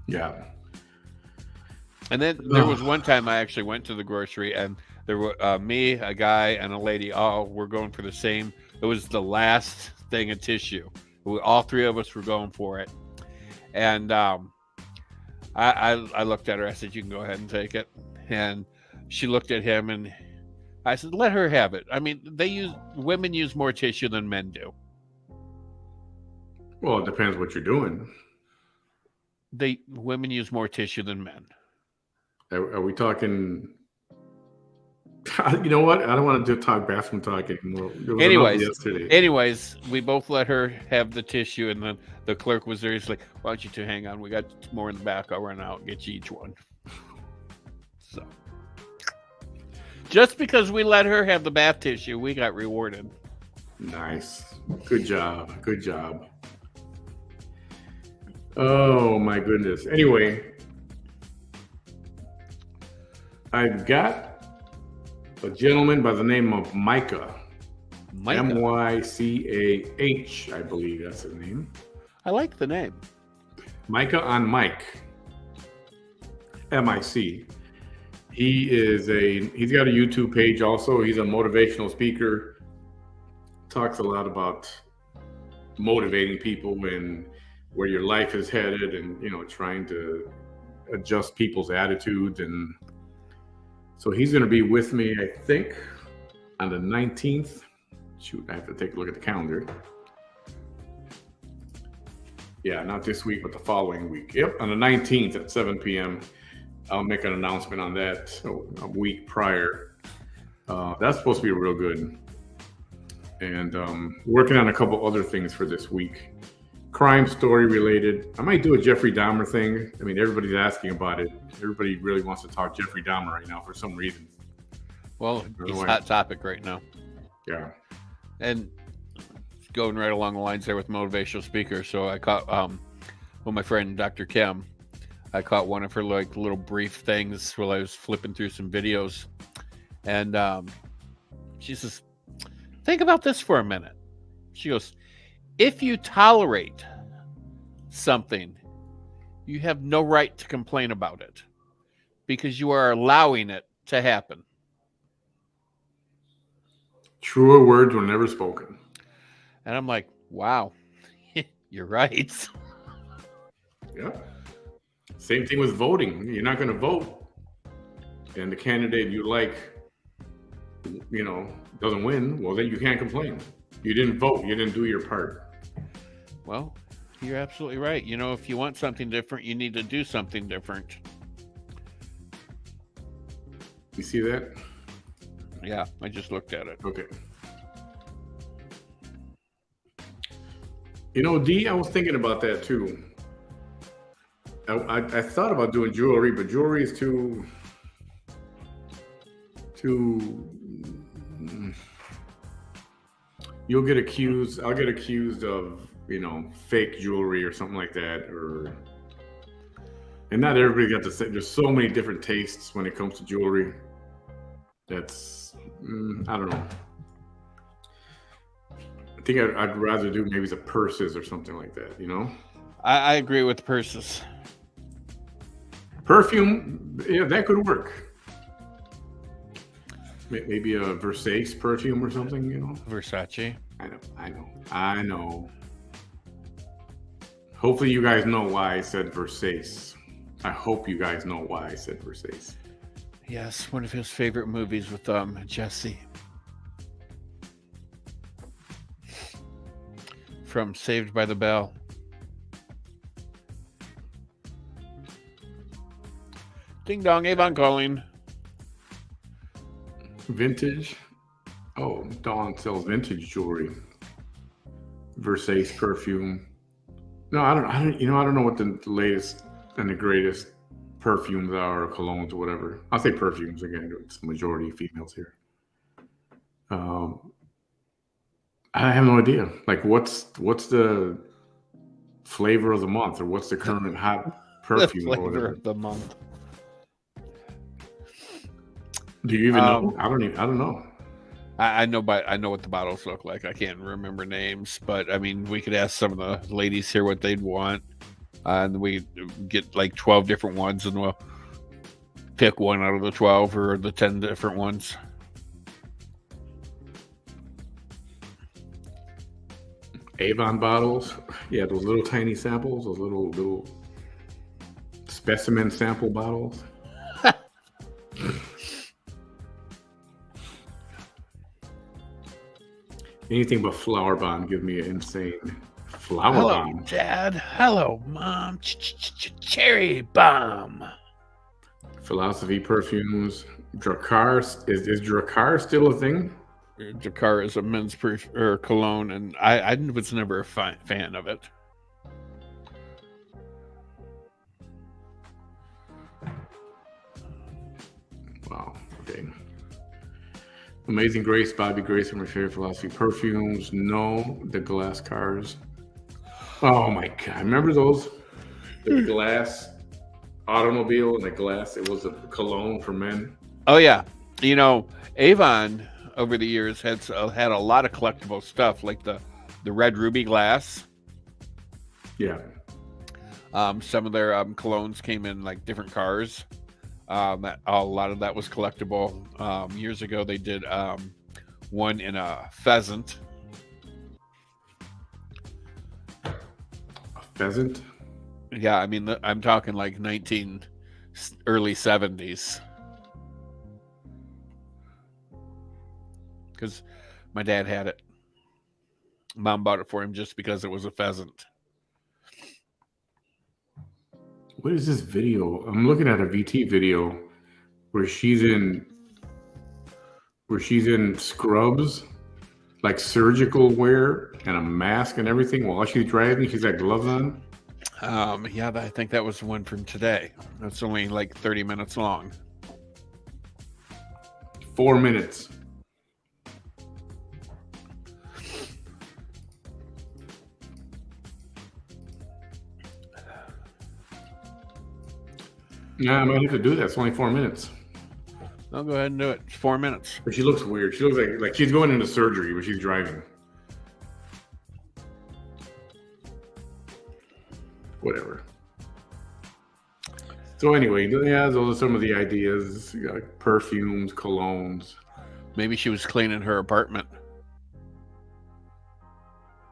Yeah.
And then there was one time I actually went to the grocery, and there were me, a guy, and a lady. All were going for the same. It was the last thing of tissue. All three of us were going for it. And I looked at her. I said, "You can go ahead and take it." And she looked at him, and I said, "Let her have it." I mean, women use more tissue than men do.
Well, it depends what you're doing.
Women use more tissue than men.
Are we talking? You know what? I don't want to talk bathroom talk anymore.
Anyways, we both let her have the tissue, and then the clerk was there. He's like, "Why don't you two hang on? We got more in the back. I'll run out and get you each one." So, just because we let her have the bath tissue, we got rewarded.
Nice. Good job. Good job. Oh my goodness. Anyway, I've got a gentleman by the name of Micah. Mycah, I believe that's his name.
I like the name.
Micah on Mike. MIC. He's got a YouTube page also. He's a motivational speaker. Talks a lot about motivating people and where your life is headed, and trying to adjust people's attitudes. And so he's going to be with me, I think, on the 19th. Shoot, I have to take a look at the calendar. Yeah, not this week, but the following week. Yep, on the 19th at 7 p.m. I'll make an announcement on that a week prior. That's supposed to be real good. And working on a couple other things for this week. Crime story related. I might do a Jeffrey Dahmer thing. I mean, everybody's asking about it. Everybody really wants to talk Jeffrey Dahmer right now for some reason.
Well, he's a hot topic right now.
Yeah.
And going right along the lines there with motivational speakers. So I caught my friend Dr. Kim. I caught one of her like little brief things while I was flipping through some videos, and she says, "Think about this for a minute." She goes, "If you tolerate something, you have no right to complain about it because you are allowing it to happen."
Truer words were never spoken.
And I'm like, wow, you're right.
Yeah. Same thing with voting. You're not going to vote, and the candidate you like, doesn't win. Well, then you can't complain. You didn't vote. You didn't do your part.
Well, you're absolutely right. If you want something different, you need to do something different.
You see that?
Yeah, I just looked at it.
Okay. D, I was thinking about that too. I thought about doing jewelry, but jewelry is too. You'll get accused. I'll get accused of fake jewelry or something like that, and not everybody got the same. There's so many different tastes when it comes to jewelry. That's I don't know. I think I'd rather do maybe the purses or something like that.
I agree with purses.
Perfume, yeah, that could work. Maybe a Versace perfume or something.
Versace.
I know. Hopefully you guys know why I said Versace. I hope you guys know why I said Versace.
Yes, one of his favorite movies with Jesse. From Saved by the Bell. Ding dong, Avon calling.
Vintage. Oh, Dawn sells vintage jewelry. Versace perfume. No, I don't know what the latest and the greatest perfumes are, or colognes or whatever. I'll say perfumes again. It's the majority of females here. I have no idea. Like, what's the flavor of the month, or what's the current hot perfume?
The
or
flavor
whatever.
of the month.
Do you even know? I don't know.
I know, but I know what the bottles look like. I can't remember names, but I mean, we could ask some of the ladies here what they'd want, and we get like 12 different ones, and we'll pick one out of the 12 or the 10 different ones.
Avon bottles, yeah, those little tiny samples, those little specimen sample bottles. Anything but Flower Bomb give me an insane Flower Bomb.
Dad. Hello, Mom. Cherry Bomb.
Philosophy perfumes. Drakkar. Is Drakkar still a thing?
Drakkar is a men's cologne, and I was never a fan of it.
Wow. Okay. Amazing Grace, Bobby Grace are my favorite philosophy perfumes. No, the glass cars. Oh my God. Remember those? The glass automobile and the glass. It was a cologne for men.
Oh, yeah. Avon over the years had a lot of collectible stuff, like the red ruby glass.
Yeah.
Some of their colognes came in like different cars. A lot of that was collectible. Years ago, they did one in a pheasant.
A pheasant?
Yeah, I mean, I'm talking like early 70s. Because my dad had it. Mom bought it for him just because it was a pheasant.
What is this video? I'm looking at a VT video where she's in scrubs, like surgical wear and a mask and everything while she's driving. She's got gloves on.
Yeah, I think that was the one from today. It's only like 30 minutes long.
4 minutes. Yeah, I might have to do that. It's only 4 minutes.
I'll go ahead and do it. It's 4 minutes.
But she looks weird. She looks like she's going into surgery, but she's driving. Whatever. So anyway, yeah, those are some of the ideas. Like perfumes, colognes.
Maybe she was cleaning her apartment,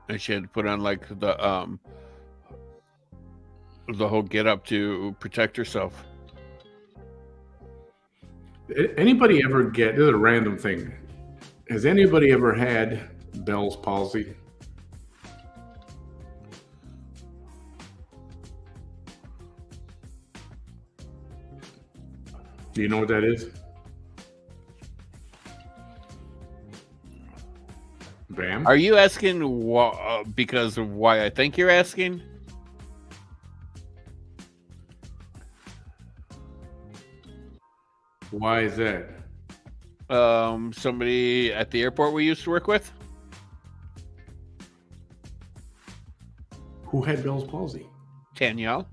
and she had to put on like the whole get up to protect herself.
Anybody ever get, this is a random thing. Has anybody ever had Bell's palsy? Do you know what that is? Bam.
Are you asking because of why I think you're asking?
Why is that?
Somebody at the airport we used to work with.
Who had Bell's palsy?
Danielle.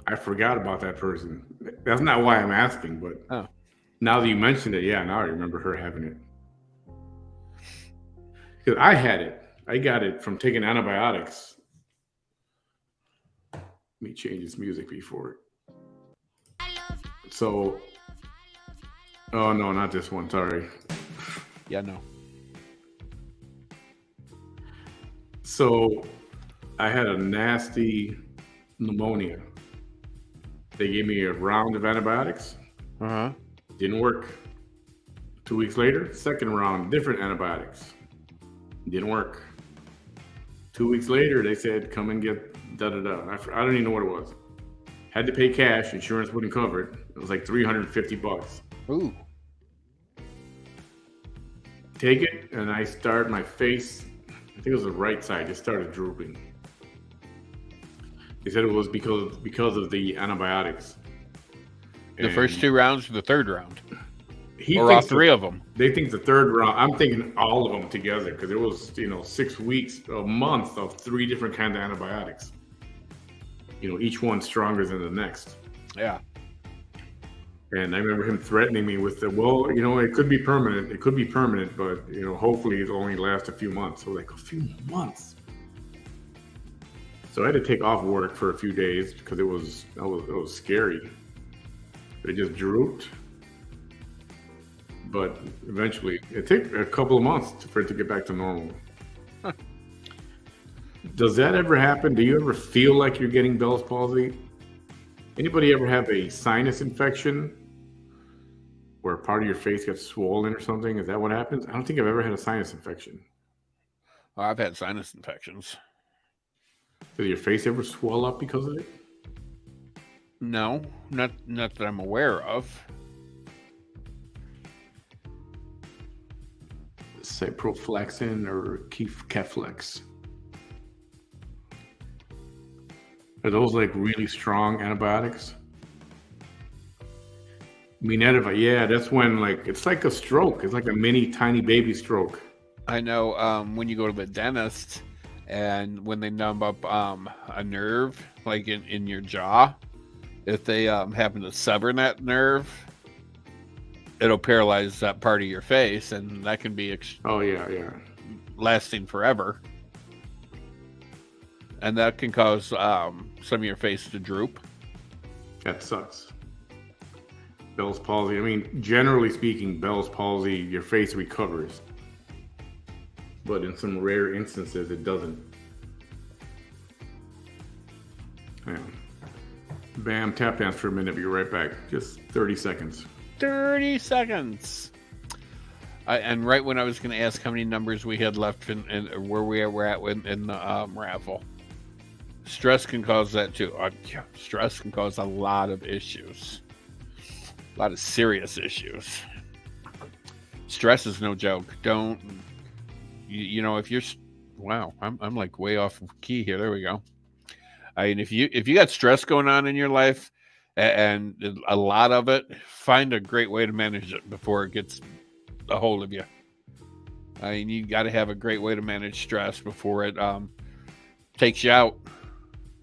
I forgot about that person. That's not why I'm asking, but now that you mentioned it, yeah, now I remember her having it. Because I had it. I got it from taking antibiotics. Let me change this music before it. So, oh no, not this one. Sorry.
Yeah, no.
So, I had a nasty pneumonia. They gave me a round of antibiotics. Didn't work. 2 weeks later, second round, different antibiotics. Didn't work. 2 weeks later, they said, come and get da-da-da. I don't even know what it was. Had to pay cash. Insurance wouldn't cover it. It was like $350.
Ooh.
Take it, and I start my face, I think it was the right side, just started drooping. They said it was because of the antibiotics.
The first 2 rounds or the third round?
He
or all 3 of them?
They think the third round. I'm thinking all of them together because it was 6 weeks, a month of 3 different kinds of antibiotics. Each one stronger than the next.
Yeah.
And I remember him threatening me with it could be permanent. It could be permanent, but hopefully it'll only last a few months. So like a few months. So I had to take off work for a few days because it was scary. It just drooped. But eventually, it took a couple of months for it to get back to normal. Huh. Does that ever happen? Do you ever feel like you're getting Bell's palsy? Anybody ever have a sinus infection where part of your face gets swollen or something? Is that what happens? I don't think I've ever had a sinus infection.
Oh, I've had sinus infections.
Did your face ever swell up because of it?
No, not that I'm aware of.
Ciprofloxacin or Keflex. Are those like really strong antibiotics? Minerva, yeah, that's when it's like a stroke. It's like a mini tiny baby stroke.
I know when you go to the dentist and when they numb up a nerve, like in your jaw, if they happen to sever that nerve, it'll paralyze that part of your face, and that can be lasting forever. And that can cause some of your face to droop.
That sucks. Bell's palsy. I mean, generally speaking, Bell's palsy, your face recovers. But in some rare instances, it doesn't. Yeah. Bam, tap dance for a minute. Be right back. Just 30 seconds.
30 seconds. And right when I was going to ask how many numbers we had left and where we were at in the raffle. Stress can cause that too. Stress can cause a lot of issues. A lot of serious issues. Stress is no joke. Don't, if you're, wow, I'm like way off key here. There we go. I mean, if you got stress going on in your life, and a lot of it, find a great way to manage it before it gets a hold of you. I mean, you got to have a great way to manage stress before it takes you out,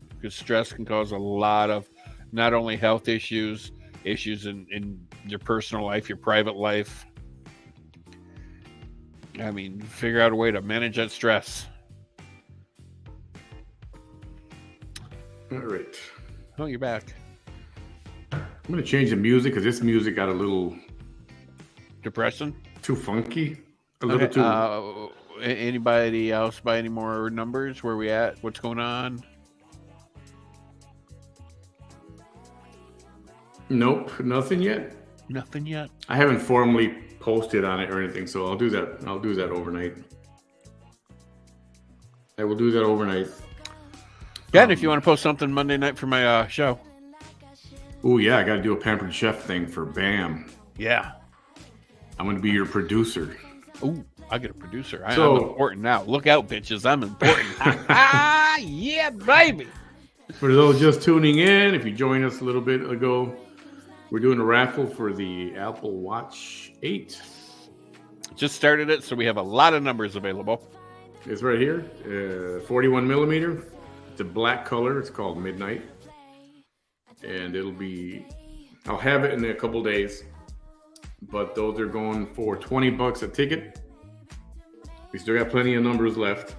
because stress can cause a lot of not only health issues in your personal life, your private life. I mean, figure out a way to manage that stress.
All right.
Oh, you're back.
I'm going to change the music because this music got a little
Depression?
too funky. A little too.
Anybody else buy any more numbers? Where we at? What's going on?
Nope, nothing yet.
Nothing yet.
I haven't formally posted on it or anything, so I'll do that. I'll do that overnight. I will do that overnight.
Yeah, and if you want to post something Monday night for my show.
Oh yeah, I got to do a Pampered Chef thing for BAM.
Yeah.
I'm going to be your producer.
Ooh, I get a producer. I'm
So-
important now. Look out, bitches. I'm important. Yeah, baby.
For those just tuning in, if you joined us a little bit ago, we're doing a raffle for the Apple Watch 8.
Just started it, so we have a lot of numbers available.
It's right here, 41 millimeter. It's a black color. It's called Midnight. And I'll have it in a couple days. But those are going for $20 a ticket. We still got plenty of numbers left.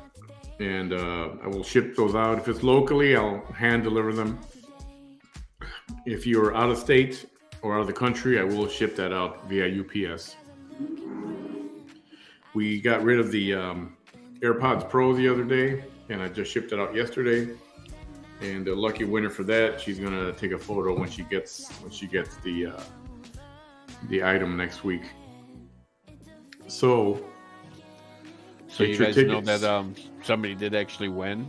And I will ship those out. If it's locally, I'll hand deliver them. If you're out of state or out of the country, I will ship that out via UPS. We got rid of the AirPods Pro the other day, and I just shipped it out yesterday. And the lucky winner for that, she's gonna take a photo when she gets the item next week. So
you
get your
guys know
tickets.
that somebody did actually win,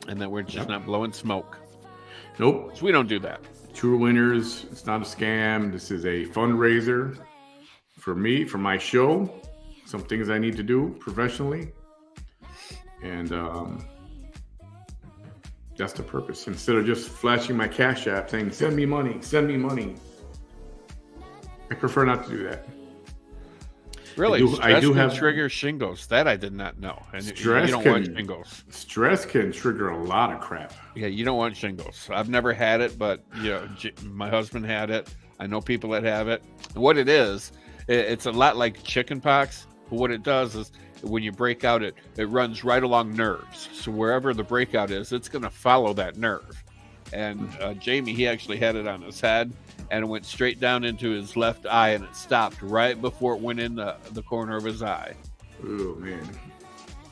and that we're just not blowing smoke.
Nope.
So we don't do that.
True winners. It's not a scam. This is a fundraiser for me, for my show. Some things I need to do professionally. And that's the purpose. Instead of just flashing my Cash App saying, send me money, send me money. I prefer not to do that.
Really,
I do
can
have
trigger shingles. That I did not know. And
Stress
you don't want
can-
shingles.
Stress can trigger a lot of crap.
Yeah, you don't want shingles. I've never had it, but my husband had it. I know people that have it. And what it is, it's a lot like chicken pox. But what it does is when you break out, it runs right along nerves. So wherever the breakout is, it's going to follow that nerve. And Jamie, he actually had it on his head, and it went straight down into his left eye, and it stopped right before it went in the corner of his eye.
Oh, man.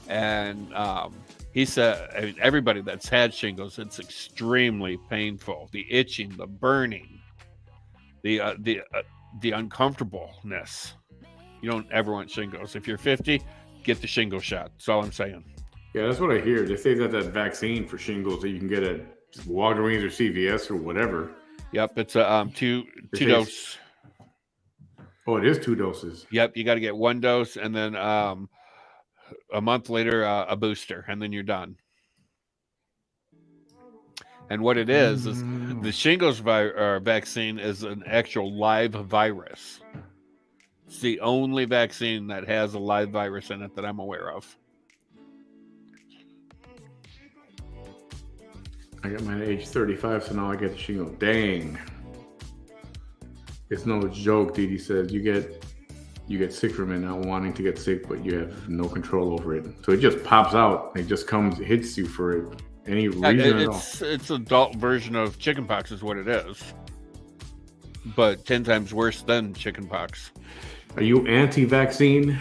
And he said, I mean, everybody that's had shingles, it's extremely painful. The itching, the burning, the uncomfortableness. You don't ever want shingles. If you're 50, get the shingle shot. That's all I'm saying.
Yeah, that's what I hear. They say that vaccine for shingles that you can get at Walgreens or CVS or whatever.
Yep, it's a two dose.
Oh, it is 2 doses.
Yep, you got to get 1 dose, and then a month later a booster, and then you're done. And what it is the shingles vaccine is an actual live virus. It's the only vaccine that has a live virus in it that I'm aware of.
I got mine at age 35, so now I get the shingle. Dang. It's no joke, Dee Dee says. You get sick from it, not wanting to get sick, but you have no control over it. So it just pops out. It just hits you for any reason at all.
It's an adult version of chickenpox is what it is. But 10 times worse than chickenpox.
Are you anti-vaccine?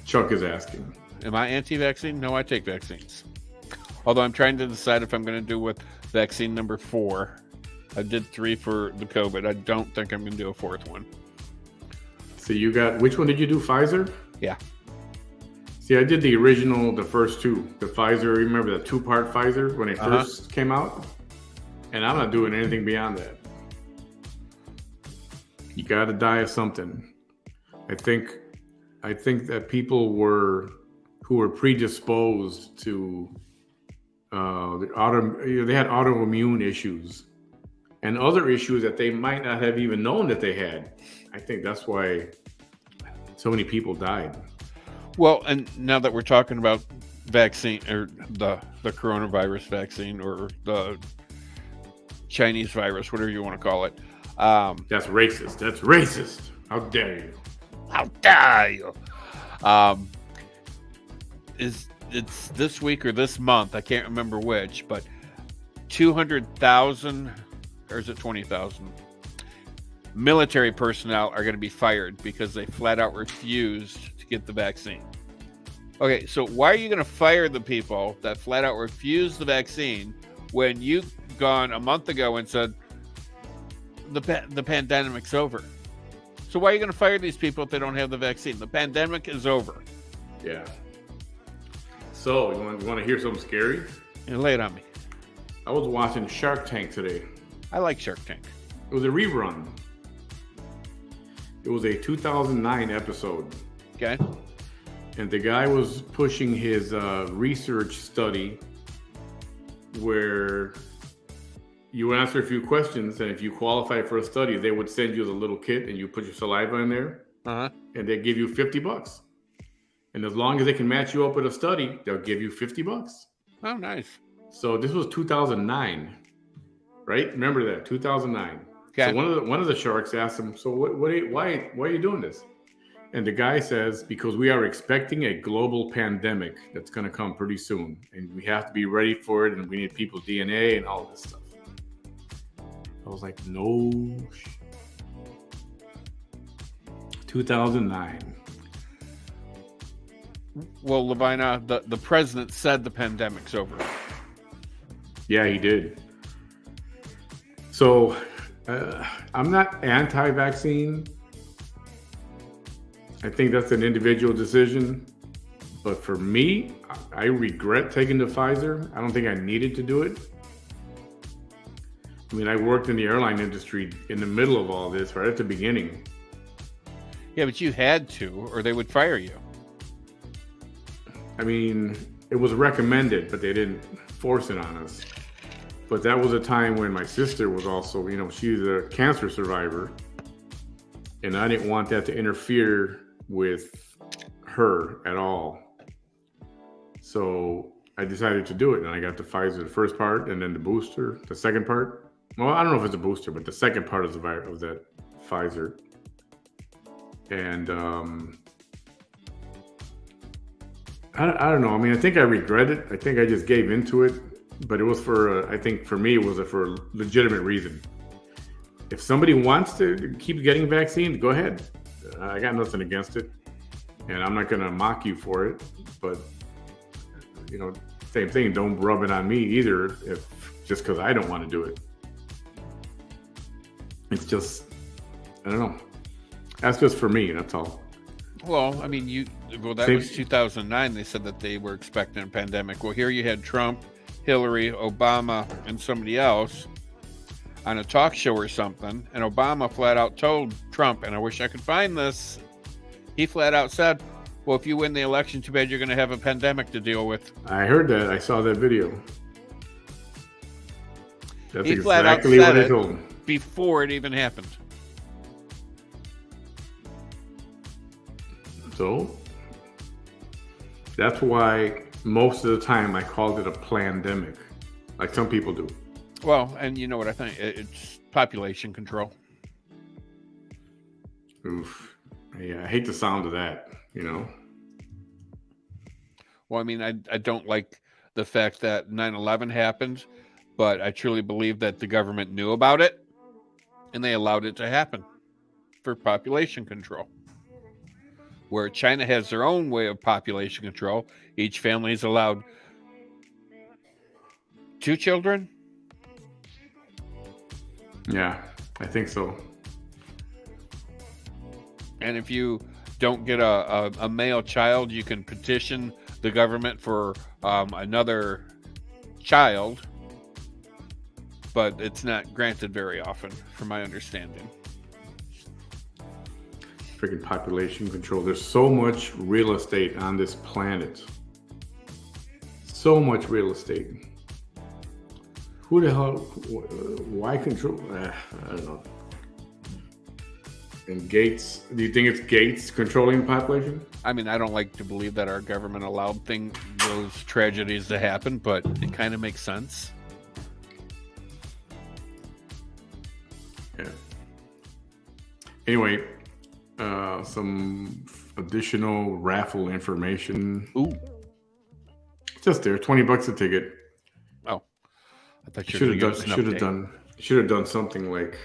Chuck is asking.
Am I anti-vaccine? No, I take vaccines. Although I'm trying to decide if I'm going to do with vaccine number 4. I did 3 for the COVID. I don't think I'm going to do a 4th one.
So you got, which one did you do? Pfizer?
Yeah.
See, I did the original, the first 2. The Pfizer, remember the 2-part Pfizer when it first came out? And I'm not doing anything beyond that. You got to die of something. I think that people who were predisposed to they had autoimmune issues and other issues that they might not have even known that they had. I think that's why so many people died.
Well, and now that we're talking about vaccine or the coronavirus vaccine or the Chinese virus, whatever you want to call it.
That's racist. That's racist. How dare you?
How dare you? It's this week or this month? I can't remember which, but 200,000, or is it 20,000? Military personnel are going to be fired because they flat out refused to get the vaccine. Okay, so why are you going to fire the people that flat out refused the vaccine when you've gone a month ago and said the pandemic's over? So why are you going to fire these people if they don't have the vaccine? The pandemic is over.
Yeah. So you want to hear something scary?
And lay it on me.
I was watching Shark Tank today.
I like Shark Tank.
It was a rerun. It was a 2009 episode.
Okay.
And the guy was pushing his research study where you answer a few questions, and if you qualify for a study, they would send you the little kit, and you put your saliva in there, and they give you $50. And as long as they can match you up with a study, they'll give you $50.
Oh, nice.
So this was 2009, right? Remember that, 2009.
Okay.
So one of the sharks asked him, "So why are you doing this?" And the guy says, "Because we are expecting a global pandemic that's going to come pretty soon, and we have to be ready for it, and we need people's DNA and all this stuff." I was like, no. 2009.
Well, Levina, the president said the pandemic's over.
Yeah, he did. So I'm not anti-vaccine. I think that's an individual decision. But for me, I regret taking the Pfizer. I don't think I needed to do it. I mean, I worked in the airline industry in the middle of all this, right at the beginning.
Yeah, but you had to, or they would fire you.
I mean, it was recommended, but they didn't force it on us. But that was a time when my sister was also, she's a cancer survivor. And I didn't want that to interfere with her at all. So I decided to do it. And I got the Pfizer, the first part, and then the booster, the second part. Well, I don't know if it's a booster, but the second part of that Pfizer. And I don't know. I mean, I think I regret it. I think I just gave into it. But it was I think for me, it was for a legitimate reason. If somebody wants to keep getting vaccines, go ahead. I got nothing against it. And I'm not going to mock you for it. But, same thing. Don't rub it on me either just because I don't want to do it. It's just, I don't know. That's just for me. That's all.
Well, I mean, that was 2009. They said that they were expecting a pandemic. Well, here you had Trump, Hillary, Obama, and somebody else on a talk show or something. And Obama flat out told Trump, and I wish I could find this, he flat out said, well, if you win the election, too bad you're going to have a pandemic to deal with.
I heard that. I saw that video. That's
he
exactly what I told him.
Before it even happened.
So that's why most of the time I called it a plandemic, like some people do.
Well, and you know what I think? It's population control.
Oof. Yeah, I hate the sound of that,
Well, I mean, I don't like the fact that 9/11 happened, but I truly believe that the government knew about it and they allowed it to happen for population control. Where China has their own way of population control. Each family is allowed 2 children.
Yeah, I think so.
And if you don't get a male child, you can petition the government for another child. But it's not granted very often, from my understanding.
Freaking population control. There's so much real estate on this planet. So much real estate. Who the hell? Why control? I don't know. And Gates? Do you think it's Gates controlling the population?
I mean, I don't like to believe that our government allowed those tragedies to happen, but it kind of makes sense.
Yeah. Anyway, some additional raffle information.
Ooh.
Just there, $20 a ticket.
Oh, I thought you
should have done something like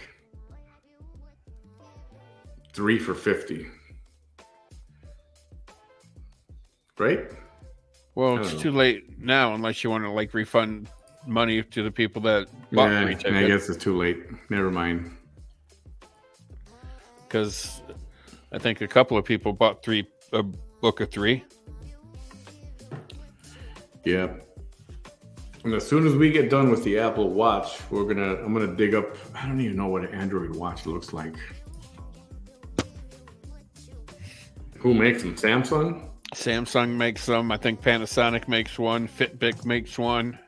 3 for $50. Right?
Well, it's too late now unless you want to like refund money to the people that bought free tickets.
I guess it's too late. Never mind.
Because I think a couple of people bought a book of 3.
Yeah. And as soon as we get done with the Apple Watch, I'm gonna dig up. I don't even know what an Android watch looks like. Who makes them? Samsung?
Samsung makes them. I think Panasonic makes one. Fitbit makes one.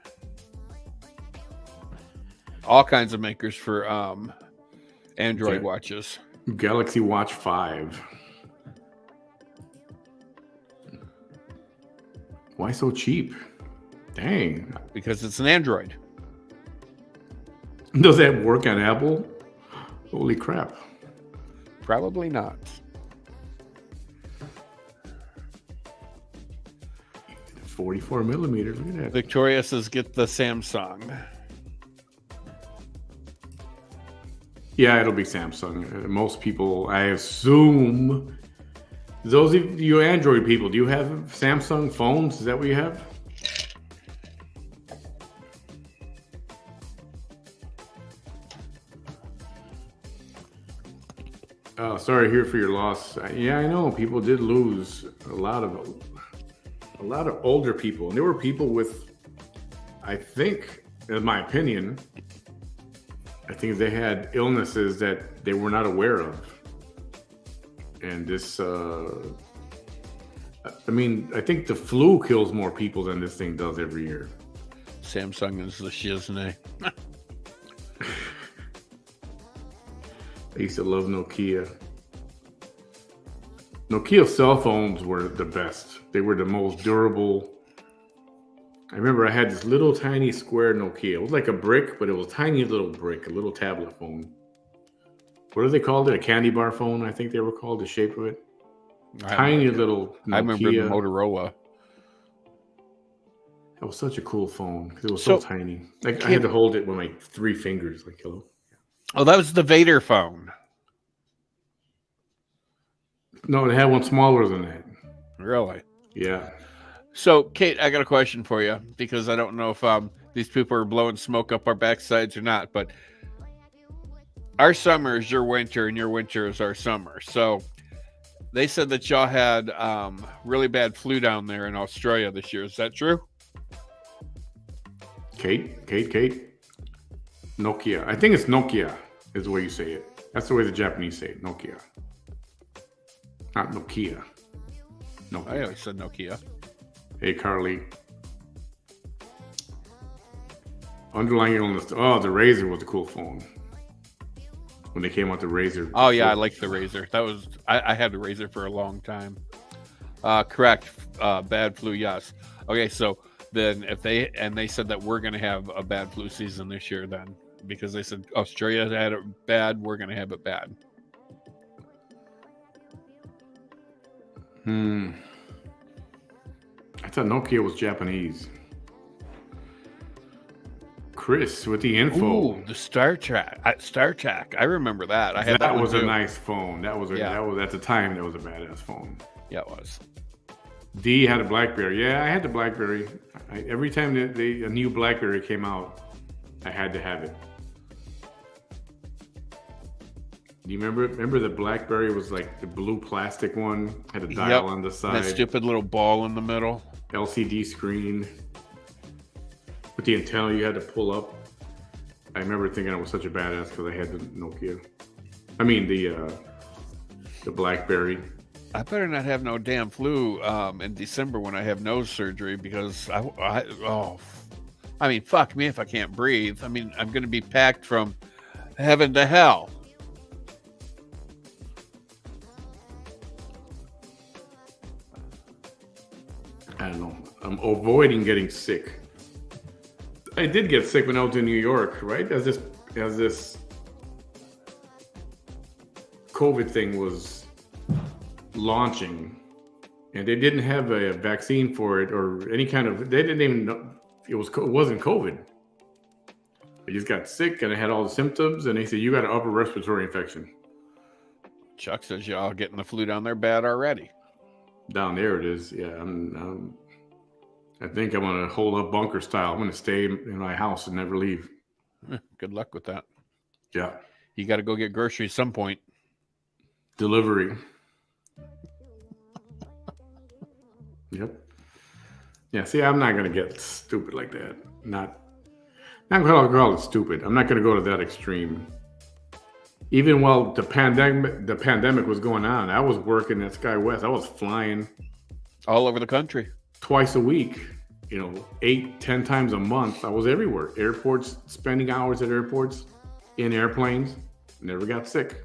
All kinds of makers for Android watches.
Galaxy Watch 5. Why so cheap? Dang.
Because it's an Android.
Does that work on Apple? Holy crap.
Probably not.
44 millimeters. Look at that.
Victoria says get the Samsung.
Yeah, it'll be Samsung. Most people, I assume, those of you Android people, do you have Samsung phones? Is that what you have? Sorry to hear for your loss. Yeah, I know people did lose a lot of older people, and there were people with, I think, in my opinion, I think they had illnesses that they were not aware of. And this, I think the flu kills more people than this thing does every year.
Samsung is the shiznay.
I used to love Nokia. Nokia cell phones were the best. They were the most durable. I remember I had this little tiny square Nokia. It was like a brick, but it was a tiny little brick, a little tablet phone. What do they call it? A candy bar phone, I think they were called, the shape of it. Tiny little Nokia.
I remember the Motorola.
That was such a cool phone because it was so tiny. Like I had to hold it with my 3 fingers, like hello.
Oh, that was the Vader phone.
No, they had one smaller than that.
Really?
Yeah.
So, Kate, I got a question for you because I don't know if these people are blowing smoke up our backsides or not, but our summer is your winter and your winter is our summer. So they said that y'all had really bad flu down there in Australia this year. Is that true?
Kate. Nokia. I think it's Nokia is the way you say it. That's the way the Japanese say it. Nokia. Not Nokia. Nokia.
I always said Nokia.
Hey, Carly. Underlying illness. Oh, the Razor was a cool phone. When they came out, the Razor.
Oh, yeah, I like the Razor. That was I had the Razor for a long time. Correct. Bad flu, yes. Okay, so then they said that we're going to have a bad flu season this year then. Because they said Australia had it bad, we're going to have it bad.
I thought Nokia was Japanese. Chris with the info.
Ooh, the Star Trek. I remember that. I had that
was
one
a
too.
nice phone. That was at the time that was a badass phone.
Yeah, it was.
D had a BlackBerry. Yeah, I had the BlackBerry. Every time a new BlackBerry came out, I had to have it. Do you remember the BlackBerry was like the blue plastic one, had a dial on the side.
That stupid little ball in the middle.
LCD screen. With the antenna you had to pull up. I remember thinking I was such a badass because I had the Nokia. I mean the BlackBerry.
I better not have no damn flu in December when I have nose surgery because I I mean, fuck me if I can't breathe. I mean, I'm going to be packed from heaven to hell.
I don't know. I'm avoiding getting sick. I did get sick when I was in New York, right? As this COVID thing was launching, and they didn't have a vaccine for it or any kind of. They didn't even know it wasn't COVID. I just got sick and I had all the symptoms, and they said you got an upper respiratory infection.
Chuck says y'all getting the flu down there bad already.
Down there it is. Yeah, I think I'm gonna hold up bunker style. I'm gonna stay in my house and never leave.
Good luck with that.
Yeah.
You got to go get groceries some point.
Delivery. Yep. Yeah, see, I'm not gonna get stupid like that. Not gonna call it stupid. I'm not gonna go to that extreme. Even while the pandemic was going on, I was working at SkyWest. I was flying
all over the country.
Twice a week, 8-10 times a month. I was everywhere. Airports, spending hours at airports, in airplanes. Never got sick.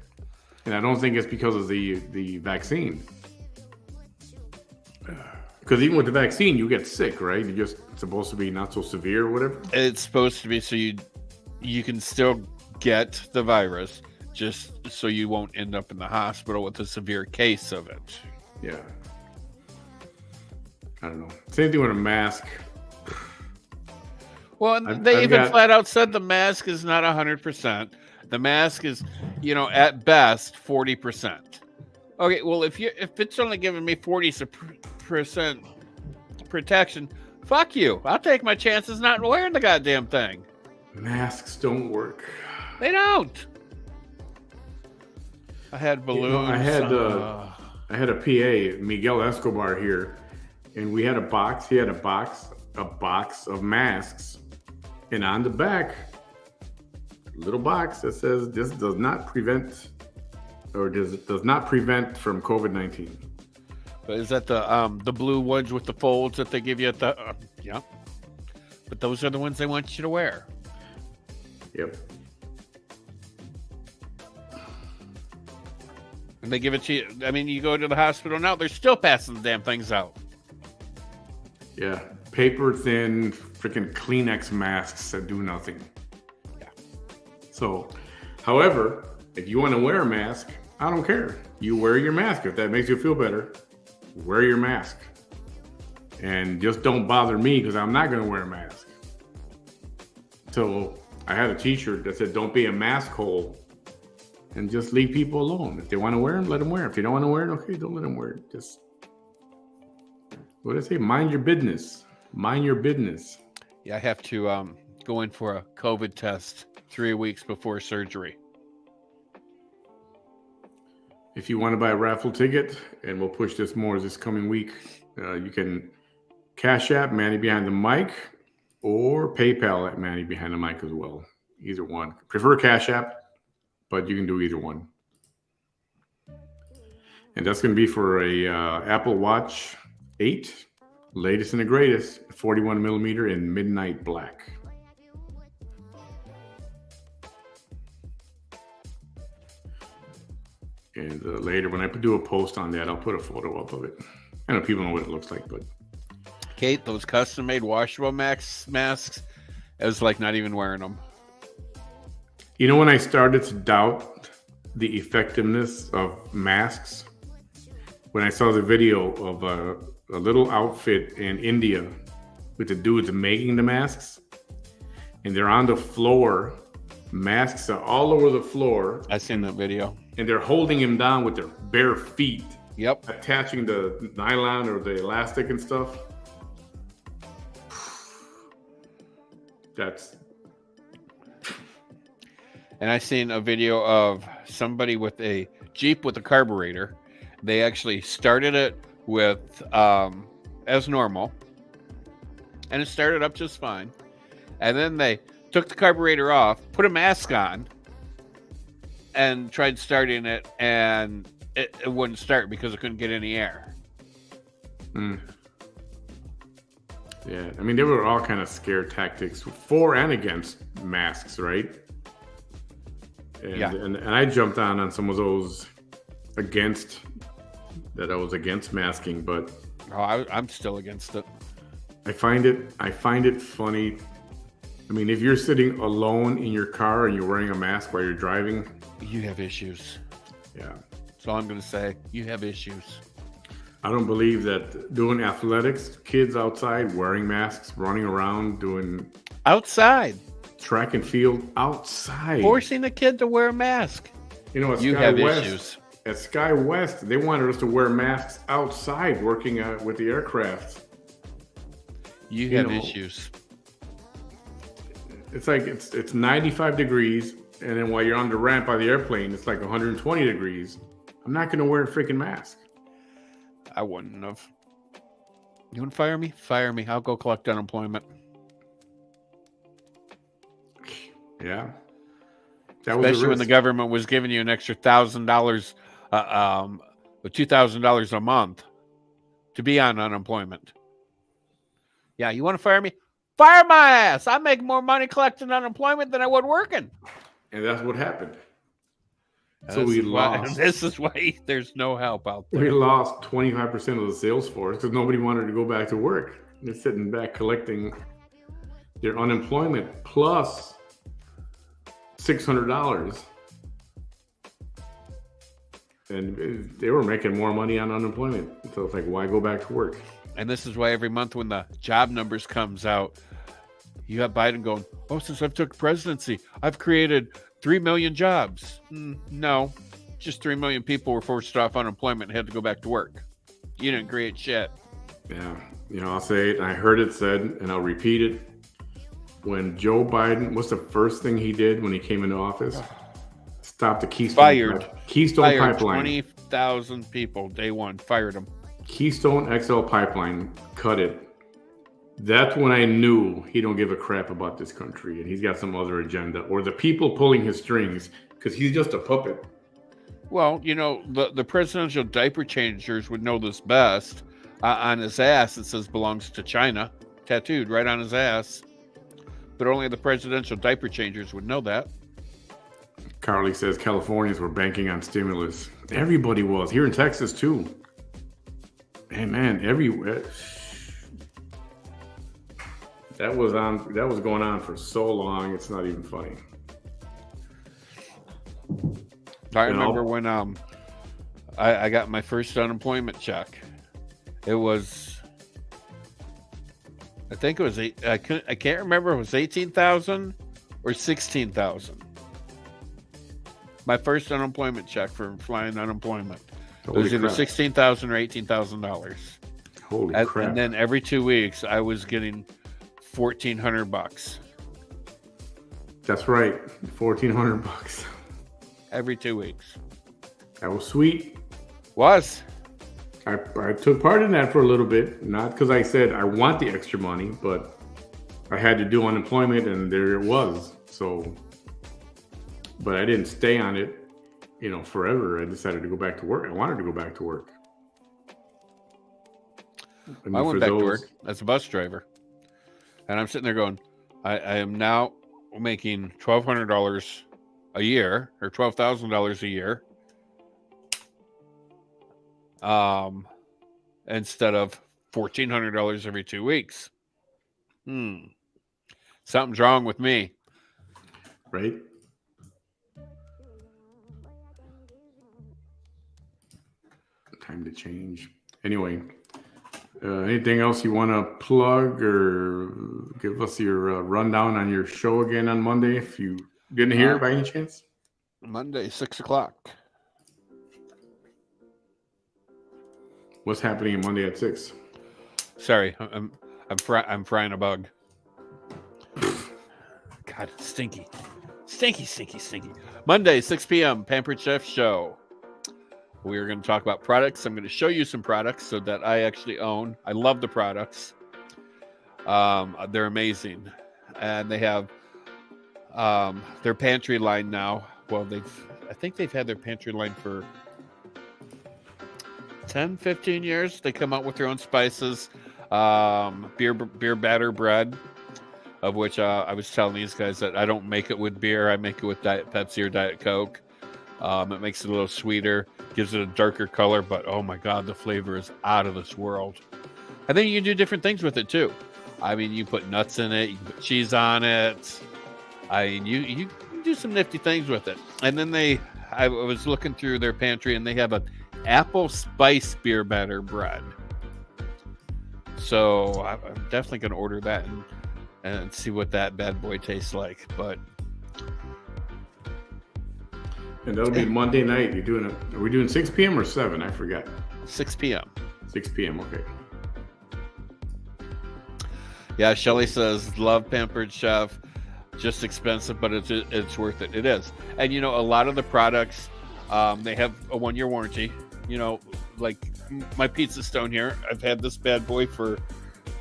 And I don't think it's because of the vaccine. Because even with the vaccine, you get sick, right? You're just supposed to be not so severe or whatever.
It's supposed to be so you can still get the virus, just so you won't end up in the hospital with a severe case of it.
Yeah. I don't know. Same thing with a mask.
Well, they flat out said the mask is not 100%. The mask is, at best 40%. Okay, well, if it's only giving me 40% protection, fuck you. I'll take my chances not wearing the goddamn thing.
Masks don't work.
They don't. I had balloons.
I had a PA, Miguel Escobar here. And we had a box. He had a box of masks, and on the back, a little box that says this does not prevent, or does not prevent from COVID-19.
Is that the blue ones with the folds that they give you at the? Yeah. But those are the ones they want you to wear.
Yep.
And they give it to you. I mean, you go to the hospital now; they're still passing the damn things out.
Yeah, paper thin, freaking Kleenex masks that do nothing.
Yeah.
So, however, if you want to wear a mask, I don't care. You wear your mask. If that makes you feel better, wear your mask. And just don't bother me because I'm not going to wear a mask. So, I had a t-shirt that said, don't be a mask hole. And just leave people alone. If they want to wear them, let them wear them. If you don't want to wear it, okay, don't let them wear it. Just... what do I say? Mind your business. Mind your business.
Yeah, I have to go in for a COVID test 3 weeks before surgery.
If you want to buy a raffle ticket, and we'll push this more this coming week, you can Cash App Manny Behind the Mic or PayPal at Manny Behind the Mic as well. Either one. Prefer Cash App, but you can do either one. And that's going to be for a Apple Watch 8, latest and the greatest, 41 millimeter in midnight black. And later, when I do a post on that, I'll put a photo up of it. I know people know what it looks like, but
Kate, those custom-made washable masks, it was like not even wearing them.
When I started to doubt the effectiveness of masks, when I saw the video of a little outfit in India with the dudes making the masks, and they're on the floor, masks are all over the floor.
I seen that video.
And they're holding him down with their bare feet.
Yep.
Attaching the nylon or the elastic and stuff. That's...
And I seen a video of somebody with a Jeep with a carburetor. They actually started it with as normal, and it started up just fine. And then they took the carburetor off, put a mask on, and tried starting it, and it wouldn't start because it couldn't get any air.
Yeah, I mean, there were all kind of scare tactics for and against masks, right? And I jumped on some of those against that. I was against masking, but
I'm still against it.
I find it funny. I mean, if you're sitting alone in your car and you're wearing a mask while you're driving,
you have issues.
Yeah,
that's all I'm going to say. You have issues.
I don't believe that doing athletics, kids outside wearing masks, running around doing
outside
track and field outside,
forcing a kid to wear a mask.
You know,
you have issues.
At Sky West, they wanted us to wear masks outside working with the aircraft.
You have issues.
It's like it's 95 degrees, and then while you're on the ramp by the airplane, it's like 120 degrees. I'm not going to wear a freaking mask.
I wouldn't have. You want to fire me? Fire me. I'll go collect unemployment.
Yeah.
Especially when the government was giving you an extra $1,000, $2,000 a month to be on unemployment. Yeah, you want to fire me? Fire my ass! I make more money collecting unemployment than I would working.
And that's what happened.
So we lost. This is why there's no help out there.
We lost 25% of the sales force because nobody wanted to go back to work. They're sitting back collecting their unemployment plus $600. And they were making more money on unemployment. So it's like, why go back to work?
And this is why every month when the job numbers comes out, you have Biden going, oh, since I've took presidency, I've created 3 million jobs. No, just 3 million people were forced off unemployment and had to go back to work. You didn't create shit.
Yeah. You know, I'll say it, and I heard it said, and I'll repeat it. When Joe Biden, what's the first thing he did when he came into office? Stop the Keystone Pipeline.
20,000 people, day one, fired them.
Keystone XL pipeline, cut it. That's when I knew he don't give a crap about this country and he's got some other agenda or the people pulling his strings because he's just a puppet.
Well, you know, the presidential diaper changers would know this best. On his ass, it says belongs to China, tattooed right on his ass. But only the presidential diaper changers would know that.
Carly says Californians were banking on stimulus. Everybody was. Here in Texas, too. Man, everywhere. That was going on for so long, it's not even funny.
I remember when I got my first unemployment check. It was, I think it was I can't remember if it was 18,000 or 16,000. My first unemployment check for flying unemployment. It was either $16,000 or $18,000.
Holy crap!
And then every 2 weeks, I was getting $1,400.
That's right, $1,400
every 2 weeks.
That was sweet.
Was.
I took part in that for a little bit, not because I said I want the extra money, but I had to do unemployment, and there it was. So, but I didn't stay on it, forever. I decided to go back to work. I wanted to go back to work.
I went back to work as a bus driver, and I'm sitting there going, I am now making $1,200 a year or $12,000 a year, instead of $1,400 every 2 weeks. Something's wrong with me,
right? Time to change. Anyway. Anything else you want to plug or give us your rundown on your show again on Monday if you didn't hear it by any chance?
Monday, 6:00.
What's happening on Monday at 6?
Sorry, I'm frying a bug. God, stinky. Monday, 6 p.m. Pampered Chef Show. We are going to talk about products. I'm going to show you some products so that I actually own. I love the products. They're amazing. And they have their pantry line now. Well, I think they've had their pantry line for 10, 15 years. They come out with their own spices. beer batter bread, of which I was telling these guys that I don't make it with beer. I make it with Diet Pepsi or Diet Coke. It makes it a little sweeter, gives it a darker color, but oh my God, the flavor is out of this world. And then you can do different things with it too. I mean, you put nuts in it, you can put cheese on it. I mean, you can do some nifty things with it. And then I was looking through their pantry, and they have an apple spice beer batter bread. So I'm definitely going to order that and see what that bad boy tastes like. But
and that'll be Monday night. You're doing it. Are we doing 6 p.m. or 7? I forgot.
6 p.m.
6 p.m. Okay.
Yeah, Shelly says, love Pampered Chef. Just expensive, but it's worth it. It is. And, you know, a lot of the products, they have a 1-year warranty. You know, like my pizza stone here. I've had this bad boy for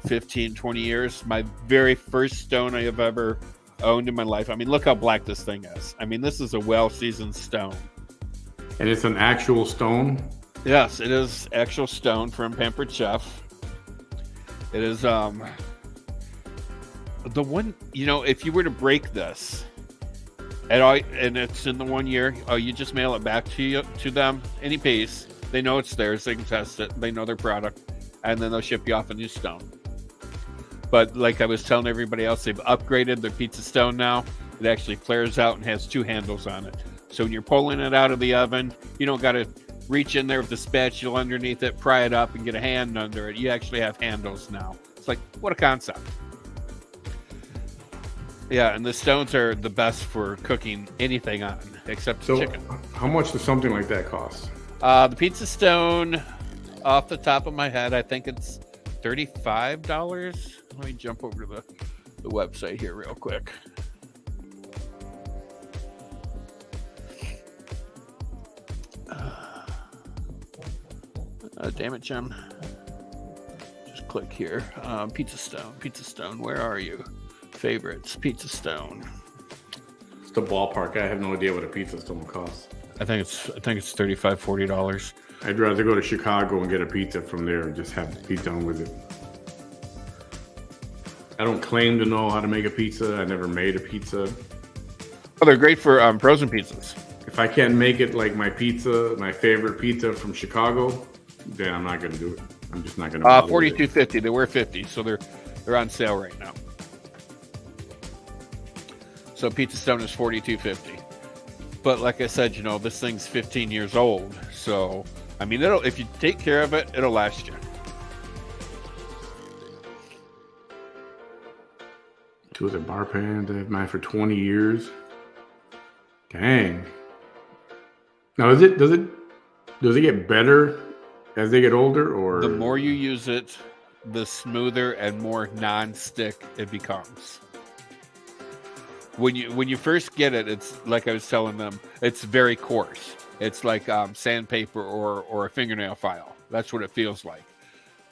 15, 20 years. My very first stone I have ever owned in my life. I mean, look how black this thing is. I mean, this is a well-seasoned stone.
And it's an actual stone?
Yes, it is actual stone from Pampered Chef. It is, the one, you know, if you were to break this and it's in the 1 year, you just mail it back to them, any piece. They know it's theirs. They can test it. They know their product, and then they'll ship you off a new stone. But like I was telling everybody else, they've upgraded their pizza stone now. It actually flares out and has 2 handles on it. So when you're pulling it out of the oven, you don't got to reach in there with the spatula underneath it, pry it up, and get a hand under it. You actually have handles now. It's like, what a concept. Yeah, and the stones are the best for cooking anything on, except chicken.
How much does something like that cost?
The pizza stone, off the top of my head, I think it's $35. Let me jump over to the website here real quick. Damn it, Jim. Just click here. Pizza stone, where are you? Favorites, pizza stone.
It's the ballpark. I have no idea what a pizza stone costs.
I think it's $35, $40.
I'd rather go to Chicago and get a pizza from there and just be done with it. I don't claim to know how to make a pizza. I never made a pizza.
Oh, they're great for frozen pizzas. If
I can't make it like my favorite pizza from Chicago, then I'm not going to do it. I'm just not going to.
$42.50. They were $50, so they're on sale right now. So pizza stone is $42.50. But like I said, you know, this thing's 15 years old. So, I mean, if you take care of it, it'll last you.
Two of the bar pans. I've had mine for 20 years. Dang. Now, does it get better as they get older, or
the more you use it, the smoother and more non-stick it becomes. When you first get it, it's like I was telling them, it's very coarse. It's like sandpaper or a fingernail file. That's what it feels like.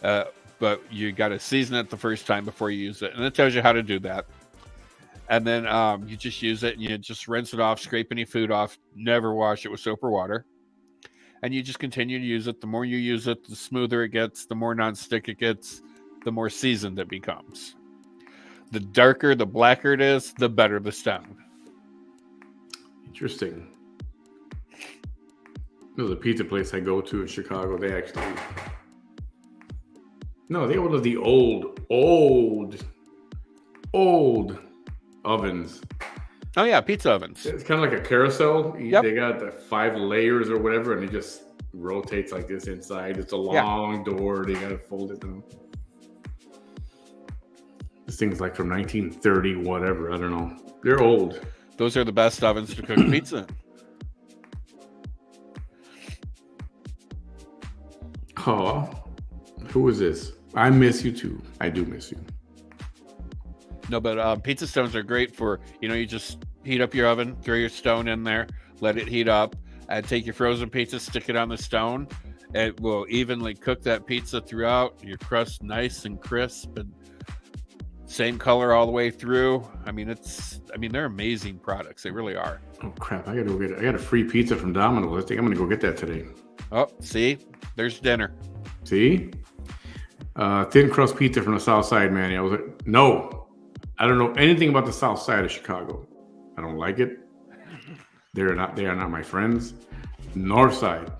But you got to season it the first time before you use it, and it tells you how to do that. And then you just use it, and you just rinse it off, scrape any food off, never wash it with soap or water. And you just continue to use it. The more you use it, the smoother it gets, the more nonstick it gets, the more seasoned it becomes. The darker, the blacker it is, the better the stone.
Interesting. There's a pizza place I go to in Chicago. They have the old ovens.
Oh yeah, pizza ovens.
It's kind of like a carousel.
Yep.
They got the 5 layers or whatever, and it just rotates like this inside. It's a long door. They got to fold it down. This thing's like from 1930, whatever. I don't know. They're old.
Those are the best ovens to cook pizza in.
Oh, who is this? I miss you too. I do miss you.
No, but pizza stones are great for, you just heat up your oven, throw your stone in there, let it heat up, and take your frozen pizza, stick it on the stone. It will evenly cook that pizza throughout. Your crust nice and crisp and same color all the way through. I mean, they're amazing products. They really are.
Oh crap! I got a free pizza from Domino's. I think I'm gonna go get that today.
Oh, see, there's dinner.
See, Thin crust pizza from the South Side, Manny. I was like, no, I don't know anything about the South Side of Chicago. I don't like it. They are not my friends. North Side.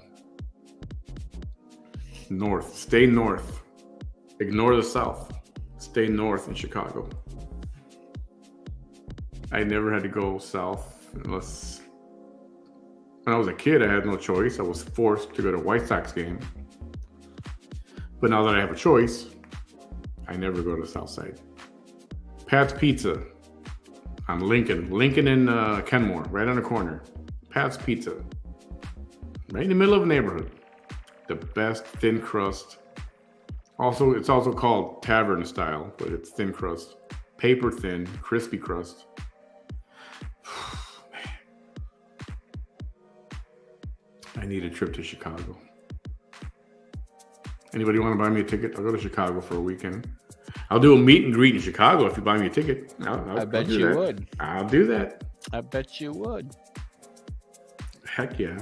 North. Stay north. Ignore the South. Stay north in Chicago. I never had to go south unless when I was a kid, I had no choice. I was forced to go to a White Sox game. But now that I have a choice, I never go to the South Side. Pat's Pizza on Lincoln. Lincoln and Kenmore, right on the corner. Pat's Pizza. Right in the middle of the neighborhood. The best thin crust. It's also called tavern style, but it's thin crust. Paper thin, crispy crust. I need a trip to Chicago. Anybody want to buy me a ticket? I'll go to Chicago for a weekend. I'll do a meet and greet in Chicago if you buy me a ticket.
I bet you would.
I'll do that.
I bet you would.
Heck yeah.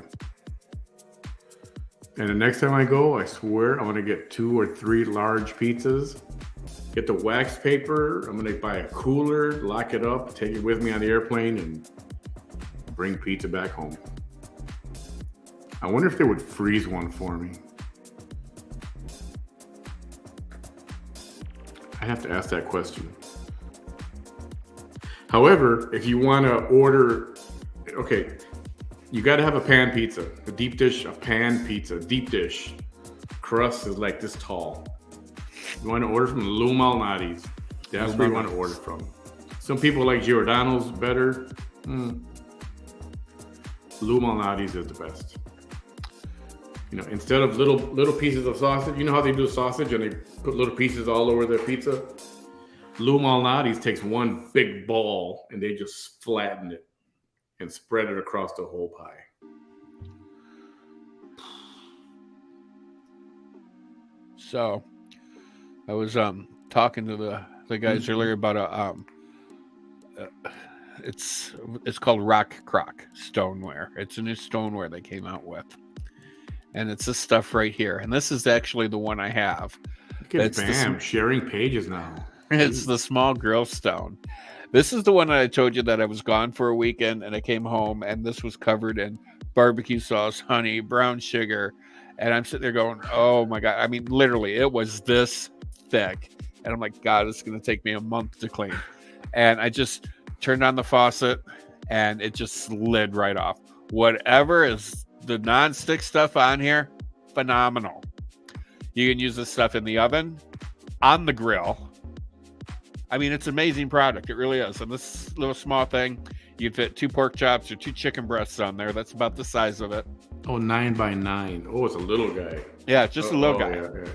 And the next time I go, I swear I'm going to get 2 or 3 large pizzas. Get the wax paper. I'm going to buy a cooler, lock it up, take it with me on the airplane, and bring pizza back home. I wonder if they would freeze one for me. I have to ask that question. However, if you want to order, okay, you got to have a pan pizza, a deep dish, a pan pizza, deep dish. Crust is like this tall. You want to order from Lou Malnati's. That's where you want to order from. Some people like Giordano's better. Lou Malnati's is the best. You know, instead of little pieces of sausage, you know how they do sausage and they put little pieces all over their pizza? Lou Malnati's takes one big ball and they just flatten it and spread it across the whole pie.
So, I was talking to the guys earlier about it's called Rock Crock stoneware. It's a new stoneware they came out with. And it's this stuff right here. And this is actually the one I have.
Bam, sharing pages now.
It's the small grill stone. This is the one that I told you that I was gone for a weekend and I came home and this was covered in barbecue sauce, honey, brown sugar. And I'm sitting there going, oh my God. I mean, literally, it was this thick. And I'm like, God, it's going to take me a month to clean. And I just turned on the faucet and it just slid right off. Whatever is the non-stick stuff on here, phenomenal. You can use this stuff in the oven, on the grill. I mean, it's an amazing product. It really is. And this little small thing, you'd fit 2 pork chops or 2 chicken breasts on there. That's about the size of it.
Oh, 9 by 9. Oh, it's a little guy.
Yeah, it's just a little guy.
Yeah.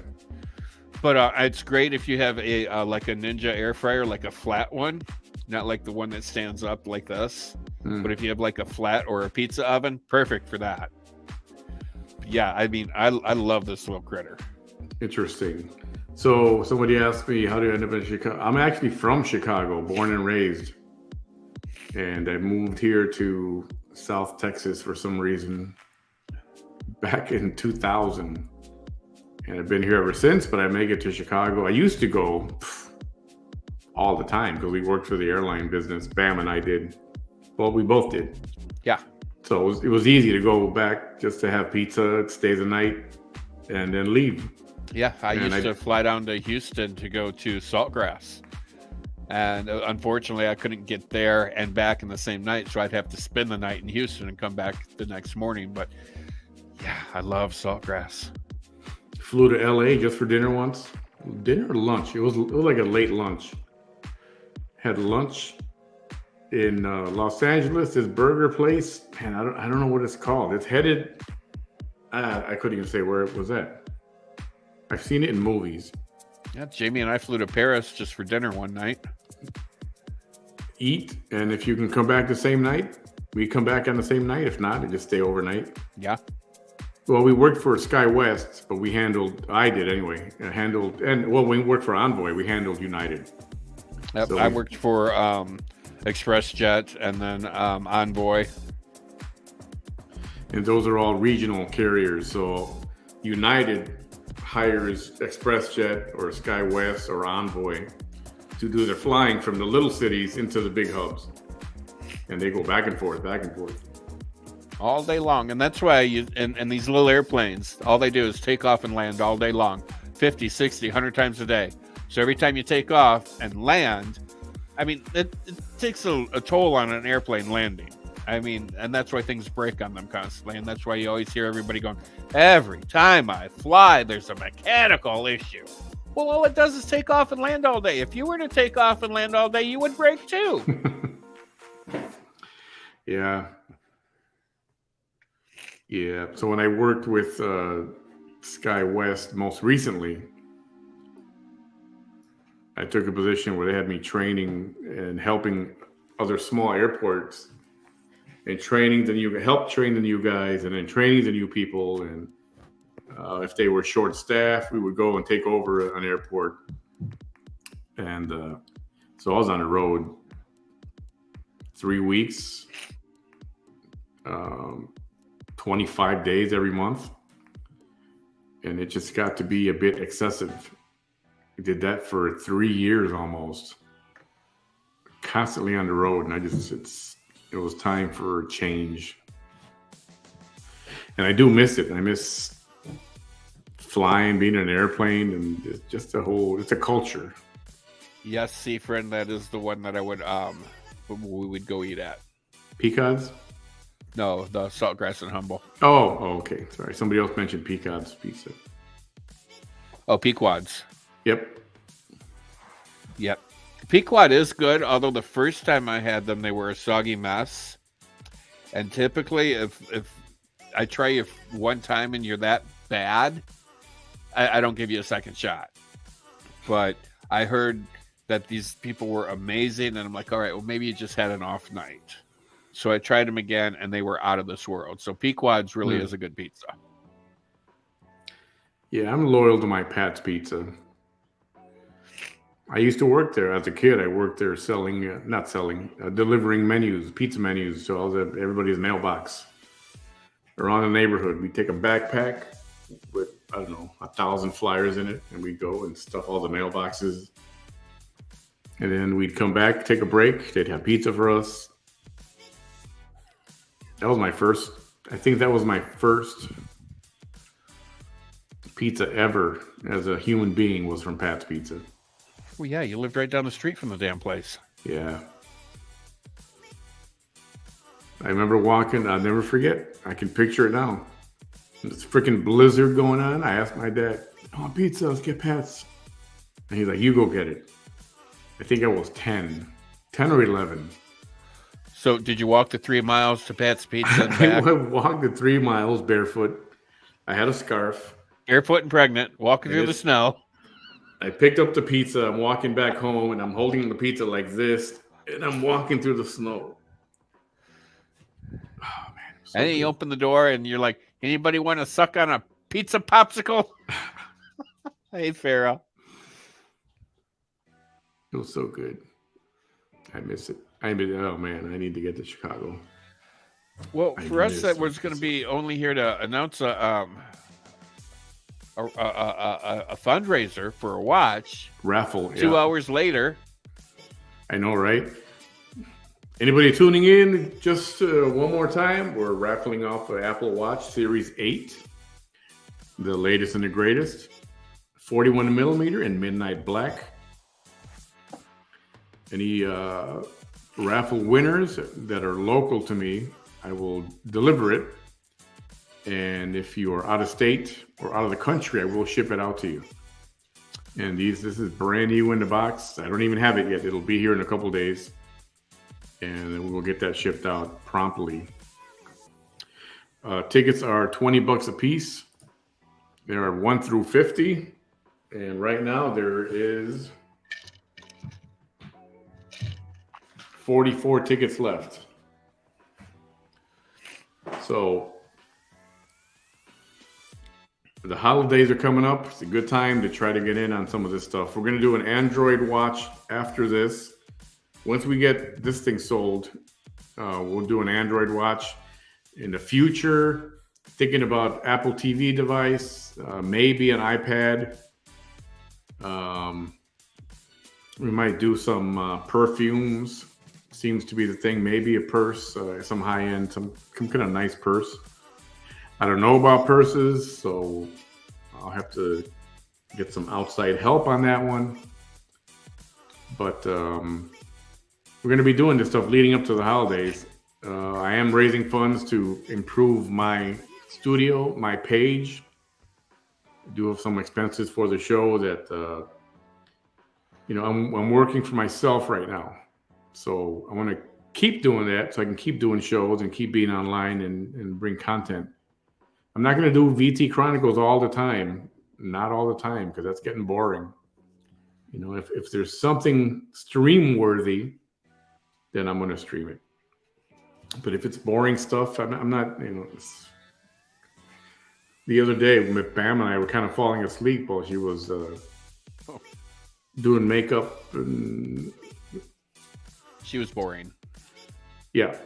But it's great if you have a like a Ninja air fryer, like a flat one, not like the one that stands up like this. But if you have like a flat or a pizza oven, perfect for that. Yeah, I mean, I love this little critter.
Interesting. So somebody asked me, how did I end up in Chicago? I'm actually from Chicago, born and raised. And I moved here to South Texas for some reason back in 2000. And I've been here ever since, but I make it to Chicago. I used to go all the time because we worked for the airline business. Bam and I did. Well, we both did.
Yeah.
So it was easy to go back just to have pizza, stay the night, and then leave.
Yeah, I used to fly down to Houston to go to Saltgrass. And unfortunately, I couldn't get there and back in the same night, so I'd have to spend the night in Houston and come back the next morning. But yeah, I love Saltgrass.
Flew to LA just for dinner once. Dinner or lunch? It was like a late lunch. Had lunch in Los Angeles, this burger place. Man, I don't know what it's called. It's headed. I couldn't even say where it was at. I've seen it in movies.
Yeah, Jamie and I flew to Paris just for dinner one night.
Eat, and if you can come back the same night, we come back on the same night. If not, we just stay overnight.
Yeah.
Well, we worked for SkyWest, but I did anyway. We worked for Envoy. We handled United.
Yep, so I worked for ExpressJet and then Envoy.
And those are all regional carriers. So United hires ExpressJet or SkyWest or Envoy to do their flying from the little cities into the big hubs. And they go back and forth
all day long. And that's why and these little airplanes, all they do is take off and land all day long, 50, 60, 100 times a day. So every time you take off and land, I mean, it takes a toll on an airplane landing. I mean, and that's why things break on them constantly. And that's why you always hear everybody going, every time I fly, there's a mechanical issue. Well, all it does is take off and land all day. If you were to take off and land all day, you would break too.
Yeah. So when I worked with SkyWest most recently, I took a position where they had me training and helping other small airports and help train the new guys and then training the new people. And if they were short staffed, we would go and take over an airport. And so I was on the road 3 weeks, 25 days every month. And it just got to be a bit excessive. I did that for 3 years almost, constantly on the road. And it was time for a change. And I do miss it. I miss flying, being in an airplane, and it's a culture.
Yes, Seafriend, that is the one that I would we would go eat at.
Pecans?
No, the Saltgrass and Humble.
Oh, okay. Sorry. Somebody else mentioned Pecans Pizza.
Oh, Pequods.
Yep.
Pequod is good, although the first time I had them, they were a soggy mess. And typically, if I try you one time and you're that bad, I don't give you a second shot. But I heard that these people were amazing, and I'm like, all right, well, maybe you just had an off night. So I tried them again, and they were out of this world. So Pequod's really is a good pizza.
Yeah, I'm loyal to my Pat's Pizza. I used to work there as a kid. I worked there delivering menus, pizza menus to everybody's mailbox around the neighborhood. We'd take a backpack with, 1,000 flyers in it, and we'd go and stuff all the mailboxes. And then we'd come back, take a break. They'd have pizza for us. That was my first pizza ever as a human being was from Pat's Pizza.
Well, yeah, you lived right down the street from the damn place.
Yeah. I remember walking, I'll never forget. I can picture it now. This freaking blizzard going on. I asked my dad, I want pizza, let's get Pat's. And he's like, you go get it. I think I was 10 or 11.
So did you walk the 3 miles to Pat's Pizza and back?
I walked the 3 miles barefoot. I had a scarf.
Barefoot and pregnant, walking through the snow.
I picked up the pizza. I'm walking back home, and I'm holding the pizza like this, and I'm walking through the snow. Oh, man.
And then you open the door, and you're like, anybody want to suck on a pizza popsicle? Hey, Farrah.
It was so good. I miss it. Oh, man, I need to get to Chicago.
Well, for us, that was going to be only here to announce a fundraiser for a watch.
Raffle.
2 hours later.
I know, right? Anybody tuning in, just one more time, we're raffling off an Apple Watch Series 8, the latest and the greatest, 41 millimeter in midnight black. Any raffle winners that are local to me, I will deliver it. And if you are out of state or out of the country, I will ship it out to you. And this is brand new in the box. I don't even have it yet. It'll be here in a couple days. And then we will get that shipped out promptly. Tickets are $20 a piece. There are 1 through 50. And right now there is 44 tickets left. So the holidays are coming up. It's a good time to try to get in on some of this stuff. We're going to do an Android watch after this. Once we get this thing sold, we'll do an Android watch. In the future, Thinking about Apple TV device, maybe an iPad. We might do some perfumes. Seems to be the thing. Maybe a purse, some high end, some kind of nice purse. I don't know about purses, so I'll have to get some outside help on that one. But we're going to be doing this stuff leading up to the holidays. I am raising funds to improve my studio, my page. I do have some expenses for the show that, I'm working for myself right now. So I want to keep doing that so I can keep doing shows and keep being online and bring content. I'm not going to do VT Chronicles all the time. Not all the time, because that's getting boring. If there's something stream worthy, then I'm going to stream it. But if it's boring stuff, I'm not, the other day, Bam and I were kind of falling asleep while she was doing makeup. And
she was boring.
Yeah.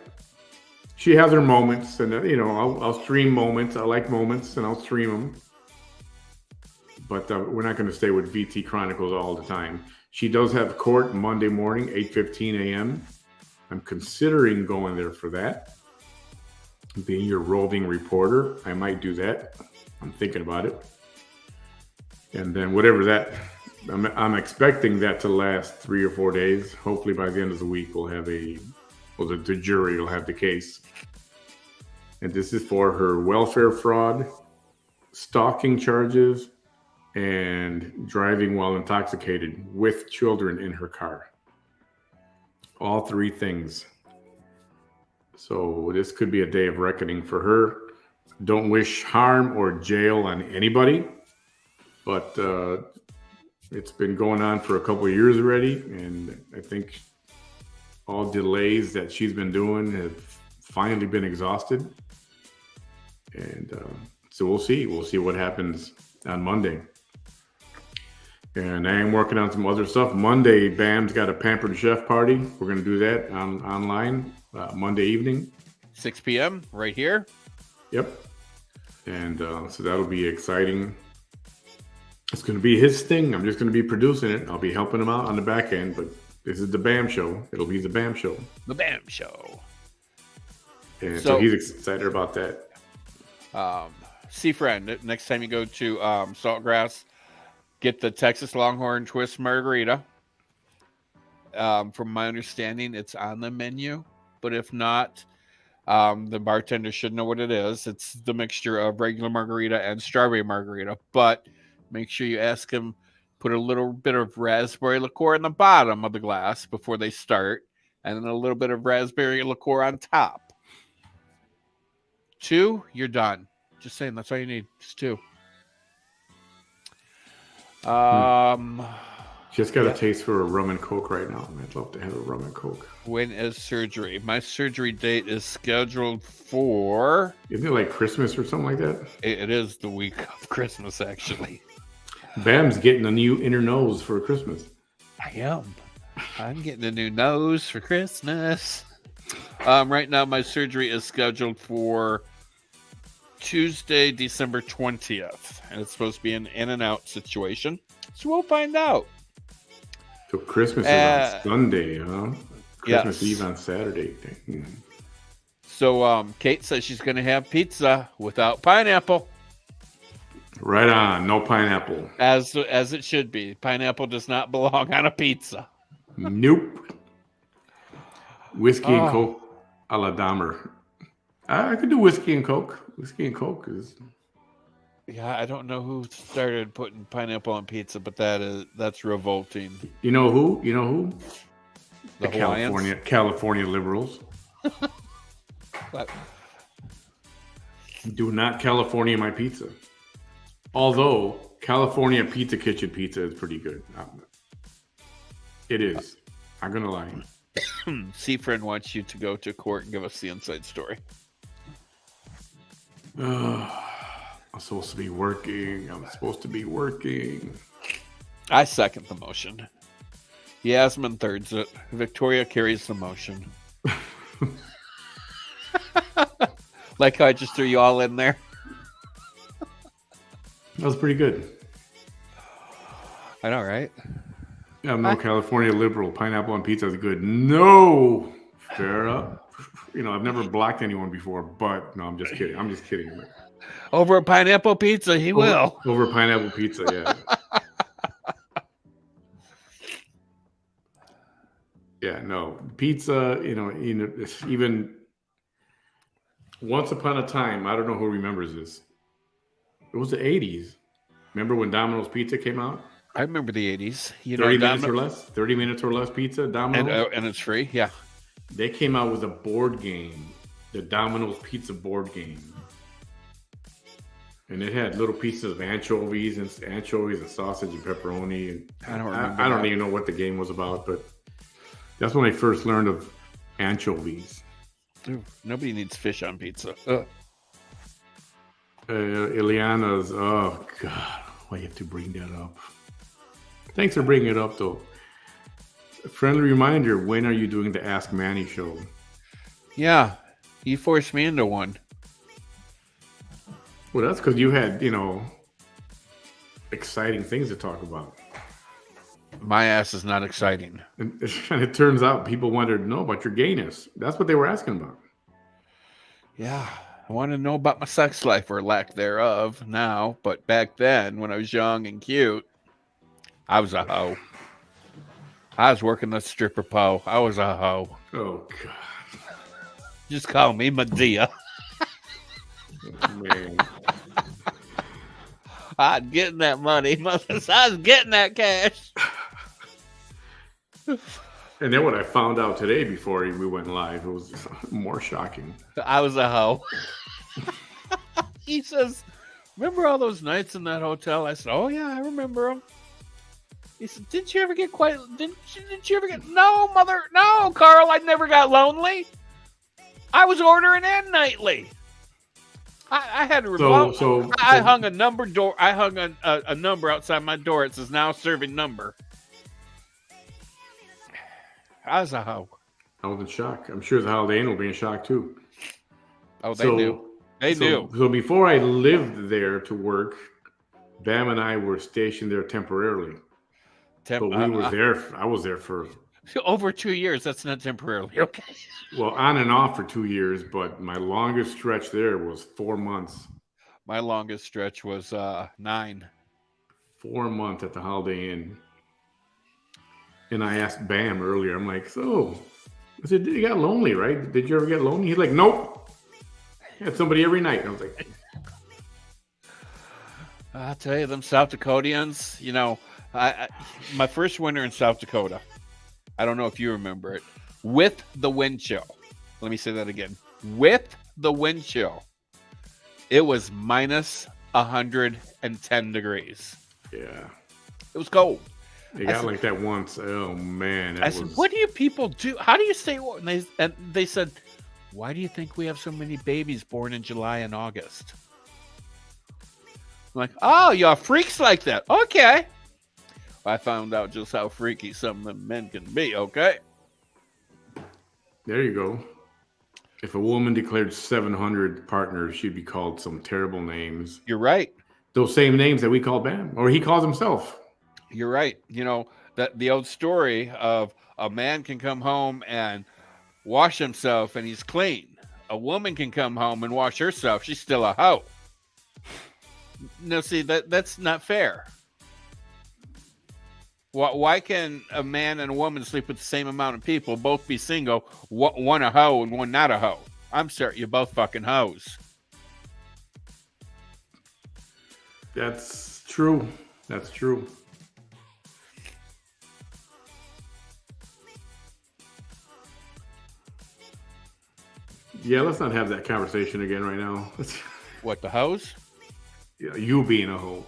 She has her moments, and I'll stream moments. I like moments, and I'll stream them. But we're not going to stay with VT Chronicles all the time. She does have court Monday morning, 8:15 a.m. I'm considering going there for that. Being your roving reporter, I might do that. I'm thinking about it. And then whatever that, I'm expecting that to last 3 or 4 days. Hopefully by the end of the week, we'll have the jury will have the case. And this is for her welfare fraud, stalking charges, and driving while intoxicated with children in her car. All 3 things. So this could be a day of reckoning for her. Don't wish harm or jail on anybody, but it's been going on for a couple of years already, and I think all delays that she's been doing have finally been exhausted. And so we'll see. We'll see what happens on Monday. And I am working on some other stuff. Monday, Bam's got a Pampered Chef party. We're going to do that online Monday evening.
6 p.m. right here.
Yep. And so that'll be exciting. It's going to be his thing. I'm just going to be producing it. I'll be helping him out on the back end, but this is the Bam show. It'll be the Bam show.
The Bam show.
And so he's excited about that.
Friend, next time you go to Saltgrass, get the Texas Longhorn Twist Margarita. From my understanding, it's on the menu. But if not, the bartender should know what it is. It's the mixture of regular margarita and strawberry margarita. But make sure you ask him, put a little bit of raspberry liqueur in the bottom of the glass before they start, and then a little bit of raspberry liqueur on top. 2, you're done. Just saying, that's all you need. Just 2.
Just got a taste for a rum and Coke right now. I'd love to have a rum and Coke.
When is surgery? My surgery date is scheduled for...
Isn't it like Christmas or something like that?
It is the week of Christmas, actually.
Bam's getting a new inner nose for Christmas.
I am. I'm getting a new nose for Christmas. Right now, my surgery is scheduled for Tuesday, December 20th. And it's supposed to be an in and out situation. So we'll find out.
So Christmas is on Sunday, huh? Christmas
yes.
Eve on Saturday.
So Kate says she's going to have pizza without pineapple.
Right on. No pineapple.
As it should be. Pineapple does not belong on a pizza.
Nope. Whiskey and Coke a la Dahmer. I could do whiskey and Coke. Whiskey and Coke is...
Yeah, I don't know who started putting pineapple on pizza, but that's revolting.
You know who?
The
California liberals.
What?
Do not California my pizza. Although California Pizza Kitchen pizza is pretty good. It is. I'm gonna lie.
Friend wants you to go to court and give us the inside story.
I'm supposed to be working.
I second the motion. Yasmin thirds it. Victoria carries the motion. Like how I just threw you all in there.
That was pretty good.
I know, right?
I'm no California liberal. Pineapple on pizza is good. No, fair up. I've never blocked anyone before, but no, I'm just kidding. I'm just kidding.
Over a pineapple pizza, he will.
Over pineapple pizza, yeah. Yeah, no pizza. Even once upon a time, I don't know who remembers this. It was the '80s. Remember when Domino's Pizza came out?
I remember the 80s.
30 minutes or less. 30 minutes or less pizza. Domino's,
and it's free. Yeah.
They came out with a board game, the Domino's Pizza board game, and it had little pieces of anchovies and sausage and pepperoni. And
I don't remember.
I don't even know what the game was about, but that's when I first learned of anchovies.
Ooh, nobody needs fish on pizza.
Ileana's, oh God, why you have to bring that up? Thanks for bringing it up, though. A friendly reminder, when are you doing the Ask Manny show?
Yeah, you forced me into one.
Well, that's because you had, exciting things to talk about.
My ass is not exciting.
And it turns out people wanted to know about your gayness. That's what they were asking about.
Yeah, I want to know about my sex life or lack thereof now. But back then, when I was young and cute, I was a hoe. I was working the stripper pole. I was a hoe.
Oh, God.
Just call me Medea.
Oh, man.
I was getting that money. I was getting that cash.
And then what I found out today before we went live, it was more shocking.
I was a hoe. He says, remember all those nights in that hotel? I said, oh, yeah, I remember them. He said, didn't you ever get no, Carl, I never got lonely. I was ordering in nightly. I had a remote. I hung a number door. I hung a number outside my door. It says now serving number. I was a hoe.
I was in shock. I'm sure the Holiday Inn will be in shock too.
Oh, they knew. They knew.
So before I lived there to work, Bam and I were stationed there temporarily. But we were there. I was there for
over 2 years. That's not temporarily. Okay.
Well, on and off for 2 years, but my longest stretch there was 4 months.
My longest stretch was 9.
4 months at the Holiday Inn. And I asked Bam earlier, I'm like, so, I said, you got lonely, right? Did you ever get lonely? He's like, nope. I had somebody every night. And I was like,
I'll tell you, them South Dakotians, my first winter in South Dakota, I don't know if you remember it, with the wind chill. Let me say that again. With the wind chill, it was minus 110 degrees.
Yeah.
It was cold.
It got like that once. Oh, man.
I said, what do you people do? How do you stay warm? And they said, why do you think we have so many babies born in July and August? I'm like, oh, y'all freaks like that. Okay. I found out just how freaky some of them men can be, okay?
There you go. If a woman declared 700 partners, she'd be called some terrible names.
You're right.
Those same names that we call Bam, or he calls himself.
You're right. That the old story of a man can come home and wash himself and he's clean. A woman can come home and wash herself. She's still a hoe. No, see, that's not fair. Why can a man and a woman sleep with the same amount of people, both be single, one a hoe and one not a hoe? I'm sorry, you're both fucking hoes.
That's true. That's true. Yeah, let's not have that conversation again right now.
What, the hoes?
Yeah, you being a hoe.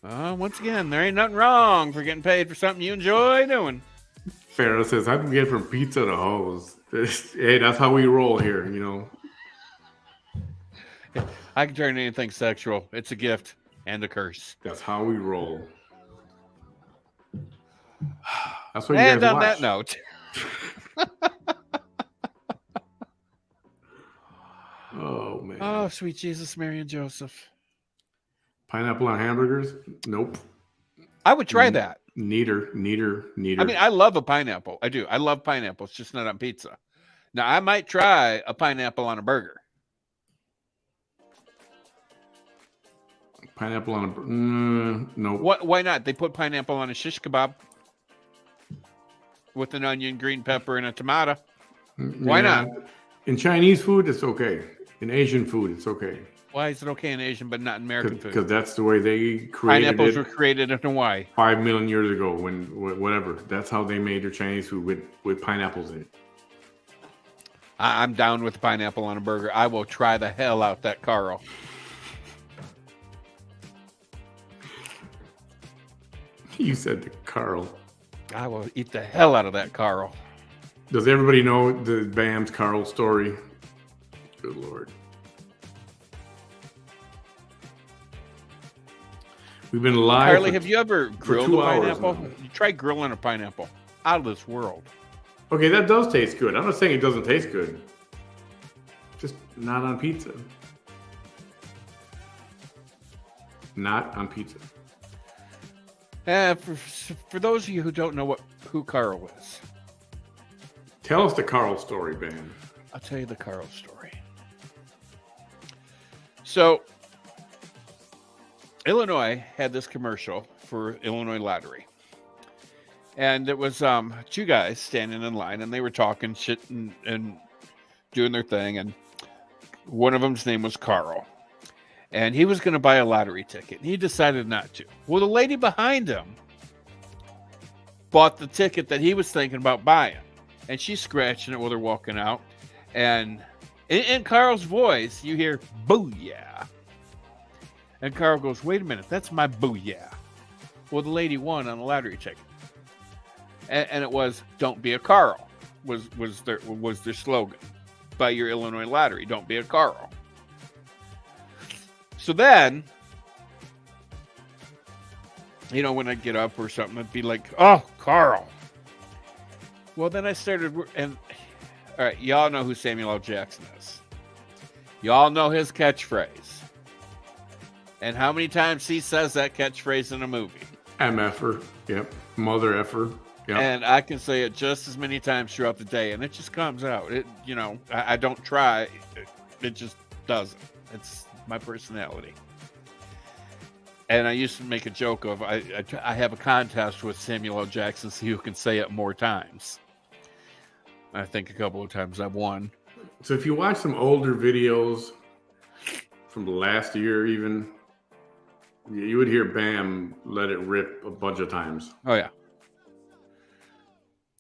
Once again, there ain't nothing wrong for getting paid for something you enjoy doing.
Farrah says, I can get from pizza to hoes. Hey, that's how we roll here,
I can turn anything sexual. It's a gift and a curse.
That's how we roll. That's what you
and
guys
on
watch.
That note.
Oh, man.
Oh, sweet Jesus, Mary, and Joseph.
Pineapple on hamburgers? Nope.
I would try that.
Neater.
I mean, I love a pineapple. I do. I love pineapple. It's just not on pizza. Now, I might try a pineapple on a burger.
Pineapple on a no.
What? Why not? They put pineapple on a shish kebab with an onion, green pepper, and a tomato. Why not?
In Chinese food, it's okay. In Asian food, it's okay.
Why is it okay in Asian but not in American food?
Because that's the way they created
Pineapples
it.
were created in Hawaii
5 million years ago. When whatever. That's how they made their Chinese food with pineapples in it.
I'm down with pineapple on a burger. I will try the hell out that Carl.
You said to Carl.
I will eat the hell out of that Carl.
Does everybody know the Bam's Carl story? Good Lord. We've been live.
Carly, have you ever grilled a pineapple?
Now.
You try grilling a pineapple. Out of this world.
Okay, that does taste good. I'm not saying it doesn't taste good. Just not on pizza. Not on pizza.
For those of you who don't know who Carl is.
Tell us the Carl story, Ben.
I'll tell you the Carl story. So, Illinois had this commercial for Illinois Lottery. And it was two guys standing in line, and they were talking shit and doing their thing. And one of them's name was Carl. And he was going to buy a lottery ticket. And he decided not to. Well, the lady behind him bought the ticket that he was thinking about buying. And she's scratching it while they're walking out. And in Carl's voice, you hear, booyah. And Carl goes, wait a minute, that's my booyah. Well, the lady won on the lottery ticket. And it was, don't be a Carl, was their slogan. Buy your Illinois lottery, don't be a Carl. So then, you know, when I get up or something, I'd be like, oh, Carl. Well, then I started, and all right, y'all know who Samuel L. Jackson is. Y'all know his catchphrase. And how many times he says that catchphrase in a movie?
MFer, yep. Mother effer, yep.
And I can say it just as many times throughout the day, and it just comes out. It, you know, I don't try. It just doesn't. It's my personality. And I used to make a joke of I have a contest with Samuel L. Jackson, see who can say it more times. I think a couple of times I've won.
So if you watch some older videos from the last year, even, you would hear Bam let it rip a bunch of times.
Oh yeah.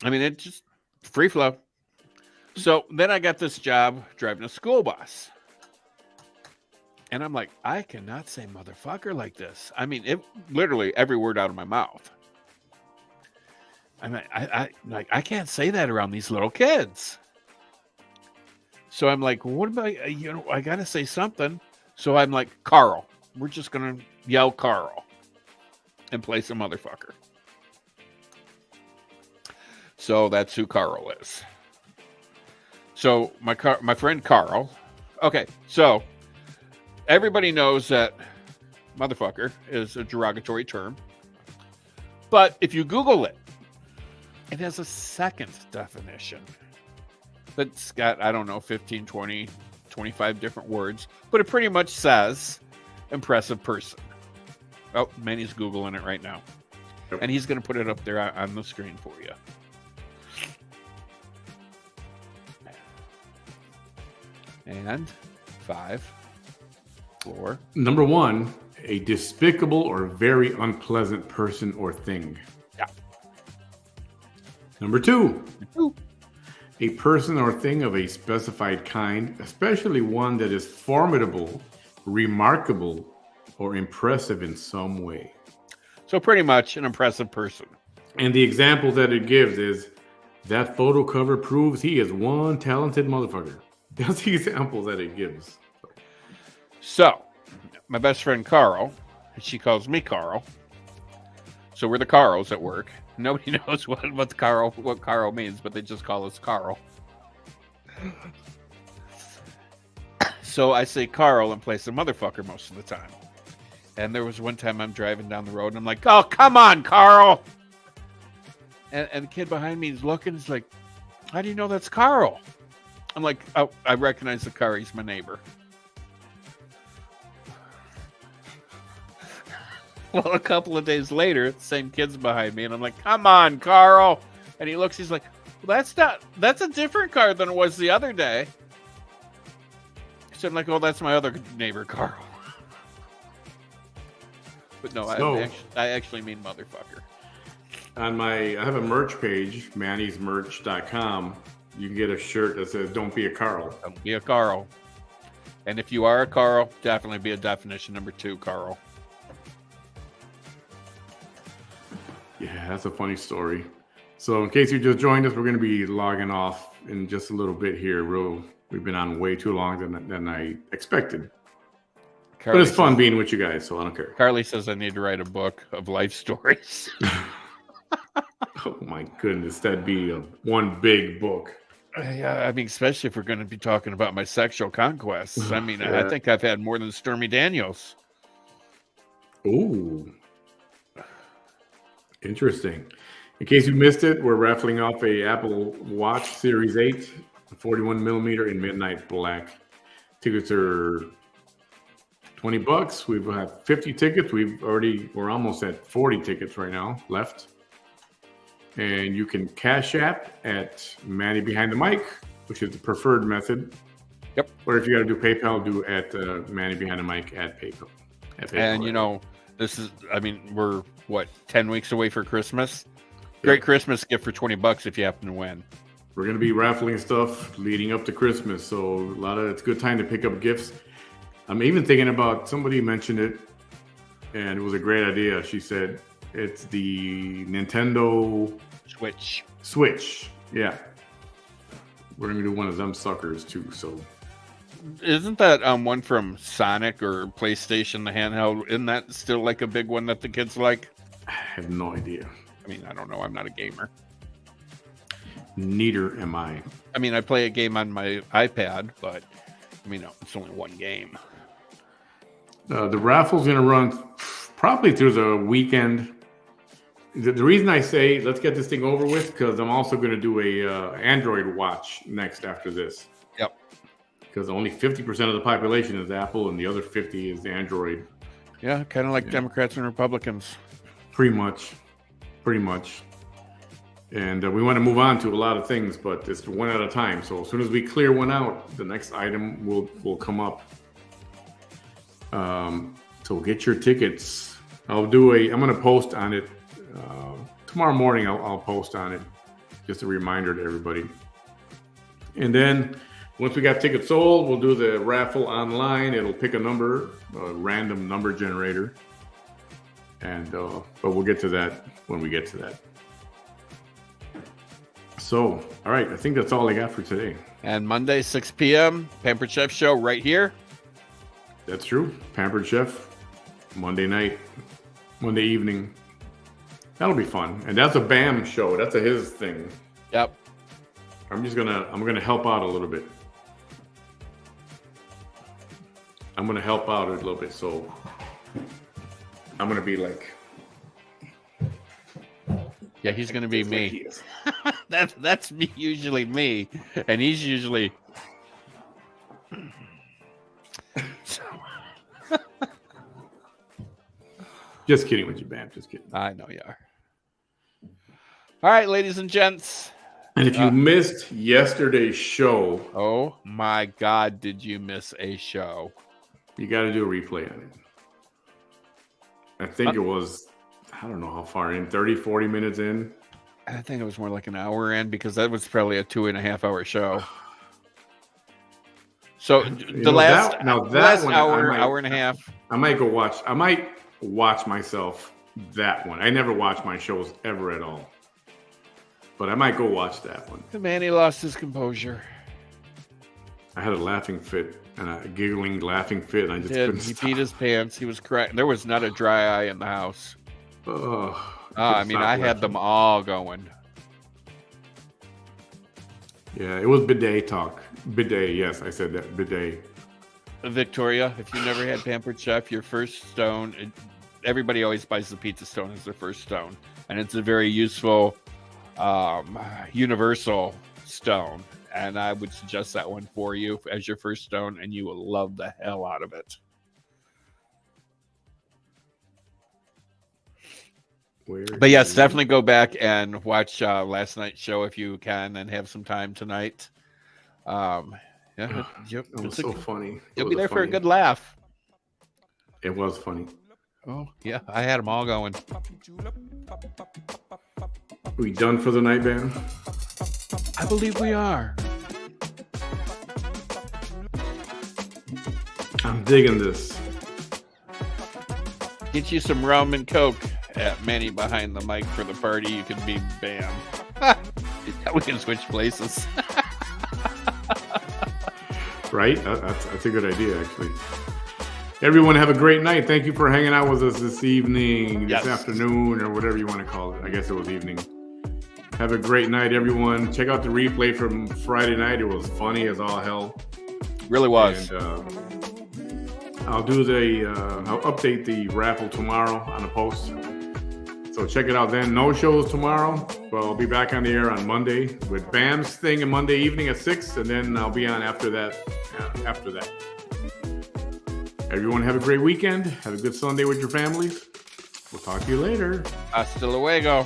I mean, it just free flow. So then I got this job driving a school bus. And I'm like, I cannot say motherfucker like this. I mean, it literally every word out of my mouth. I mean, I can't say that around these little kids. So I'm like, what about, I got to say something. So I'm like, Carl, we're just going to yell Carl and play some motherfucker. So that's who Carl is. So my friend Carl. Okay, so everybody knows that motherfucker is a derogatory term. But if you Google it, it has a second definition that's got, I don't know, 15, 20, 25 different words. But it pretty much says impressive person. Oh, Manny's Googling it right now.
Yep.
And he's going to put it up there on the screen for you. And 5, 4.
Number 1, a despicable or very unpleasant person or thing.
Yeah.
Number 2, a person or thing of a specified kind, especially one that is formidable, remarkable, or impressive in some way.
So pretty much an impressive person.
And the example that it gives is, that photo cover proves he is one talented motherfucker. That's the example that it gives.
So, my best friend Carl, she calls me Carl. So we're the Carls at work. Nobody knows what Carl means, but they just call us Carl. So I say Carl in place of motherfucker most of the time. And there was one time I'm driving down the road and I'm like, oh, come on, Carl. And the kid behind me is looking. He's like, how do you know that's Carl? I'm like, oh, I recognize the car. He's my neighbor. Well, a couple of days later, the same kid's behind me. And I'm like, come on, Carl. And he looks, he's like, well, that's a different car than it was the other day. So I'm like, oh, that's my other neighbor, Carl. But no, I actually mean motherfucker.
I have a merch page, mannysmerch.com. You can get a shirt that says, don't be a Carl.
Don't be a Carl. And if you are a Carl, definitely be a definition number 2, Carl.
Yeah, that's a funny story. So in case you just joined us, we're going to be logging off in just a little bit here. We've been on way too long than I expected. But it's fun being with you guys, so I don't care.
Carly says I need to write a book of life stories.
Oh my goodness, that'd be one big book.
Yeah, I mean, especially if we're going to be talking about my sexual conquests. I mean, yeah. I think I've had more than Stormy Daniels.
Ooh. Interesting. In case you missed it, we're raffling off a Apple Watch Series 8, 41 millimeter in midnight black. Tickets are $20. We've had 50 tickets. We're almost at 40 tickets right now left. And you can Cash App at Manny Behind the Mic, which is the preferred method.
Yep.
Or if you got to do PayPal, do at Manny Behind the Mic at PayPal.
And you know, we're 10 weeks away for Christmas. Great Christmas gift for $20 if you happen to win.
We're going to be raffling stuff leading up to Christmas, so it's a good time to pick up gifts. I'm even thinking about, somebody mentioned it, and it was a great idea. She said it's the Nintendo Switch. Yeah. We're going to do one of them suckers too. So,
isn't that one from Sonic or PlayStation, the handheld? Isn't that still like a big one that the kids like?
I have no idea.
I mean, I don't know. I'm not a gamer.
Neither am I.
I mean, I play a game on my iPad, but I mean, it's only one game.
The raffle's going to run probably through the weekend. The reason I say let's get this thing over with, because I'm also going to do a Android watch next after this.
Yep.
Because only 50% of the population is Apple, and the other 50 is Android.
Yeah, kind of like Democrats and Republicans.
Pretty much. And we want to move on to a lot of things, but it's one at a time. So as soon as we clear one out, the next item will come up. So get your tickets. I'm going to post on it tomorrow morning. I'll post on it, just a reminder to everybody. And then once we got tickets sold, we'll do the raffle online. It'll pick a number, a random number generator. And but we'll get to that when we get to that. So, all right, I think that's all I got for today.
And Monday, 6 p.m., Pampered Chef show right here.
That's true. Pampered Chef, Monday evening. That'll be fun. And that's a BAM show. That's his thing.
Yep.
I'm gonna help out a little bit. So I'm gonna be like,
yeah, he's gonna be me. That's me, usually me, and he's usually. So.
Just kidding with you, Bam. Just kidding.
I know you are. All right, ladies and gents.
And if you missed yesterday's show,
oh my God, did you miss a show?
You got to do a replay on it. I think it was, I don't know how far in, 30, 40 minutes in.
I think it was more like an hour in, because that was probably a 2.5 hour show. So the last hour and a half.
I might watch myself that one. I never watch my shows ever at all. But I might go watch that one.
The Manny lost his composure.
I had a laughing fit, and a giggling laughing fit, and I just couldn't stop.
He peed his pants. He was crying. There was not a dry eye in the house. I had them all going.
Yeah, it was bidet talk. Bidet, yes, I said that. Bidet.
Victoria, if you never had Pampered Chef, your first stone, everybody always buys the pizza stone as their first stone. And it's a very useful, universal stone. And I would suggest that one for you as your first stone, and you will love the hell out of it. But yes, definitely go back and watch last night's show if you can, and have some time tonight. Yeah,
it was so funny.
You'll be there for a good laugh.
It was funny.
Oh yeah, I had them all going.
We done for the night, Ben?
I believe we are.
I'm digging this.
Get you some rum and coke at Manny behind the mic for the party. You can be Bam. We can switch places.
Right? That's a good idea, actually. Everyone have a great night. Thank you for hanging out with us this evening, this afternoon, or whatever you want to call it. I guess it was evening. Have a great night, everyone. Check out the replay from Friday night. It was funny as all hell.
Really was.
And I'll update the raffle tomorrow on a post. So check it out then. No shows tomorrow, but I'll be back on the air on Monday with Bam's thing, and Monday evening at 6, and then I'll be on after that. Everyone have a great weekend. Have a good Sunday with your families. We'll talk to you later.
Hasta luego.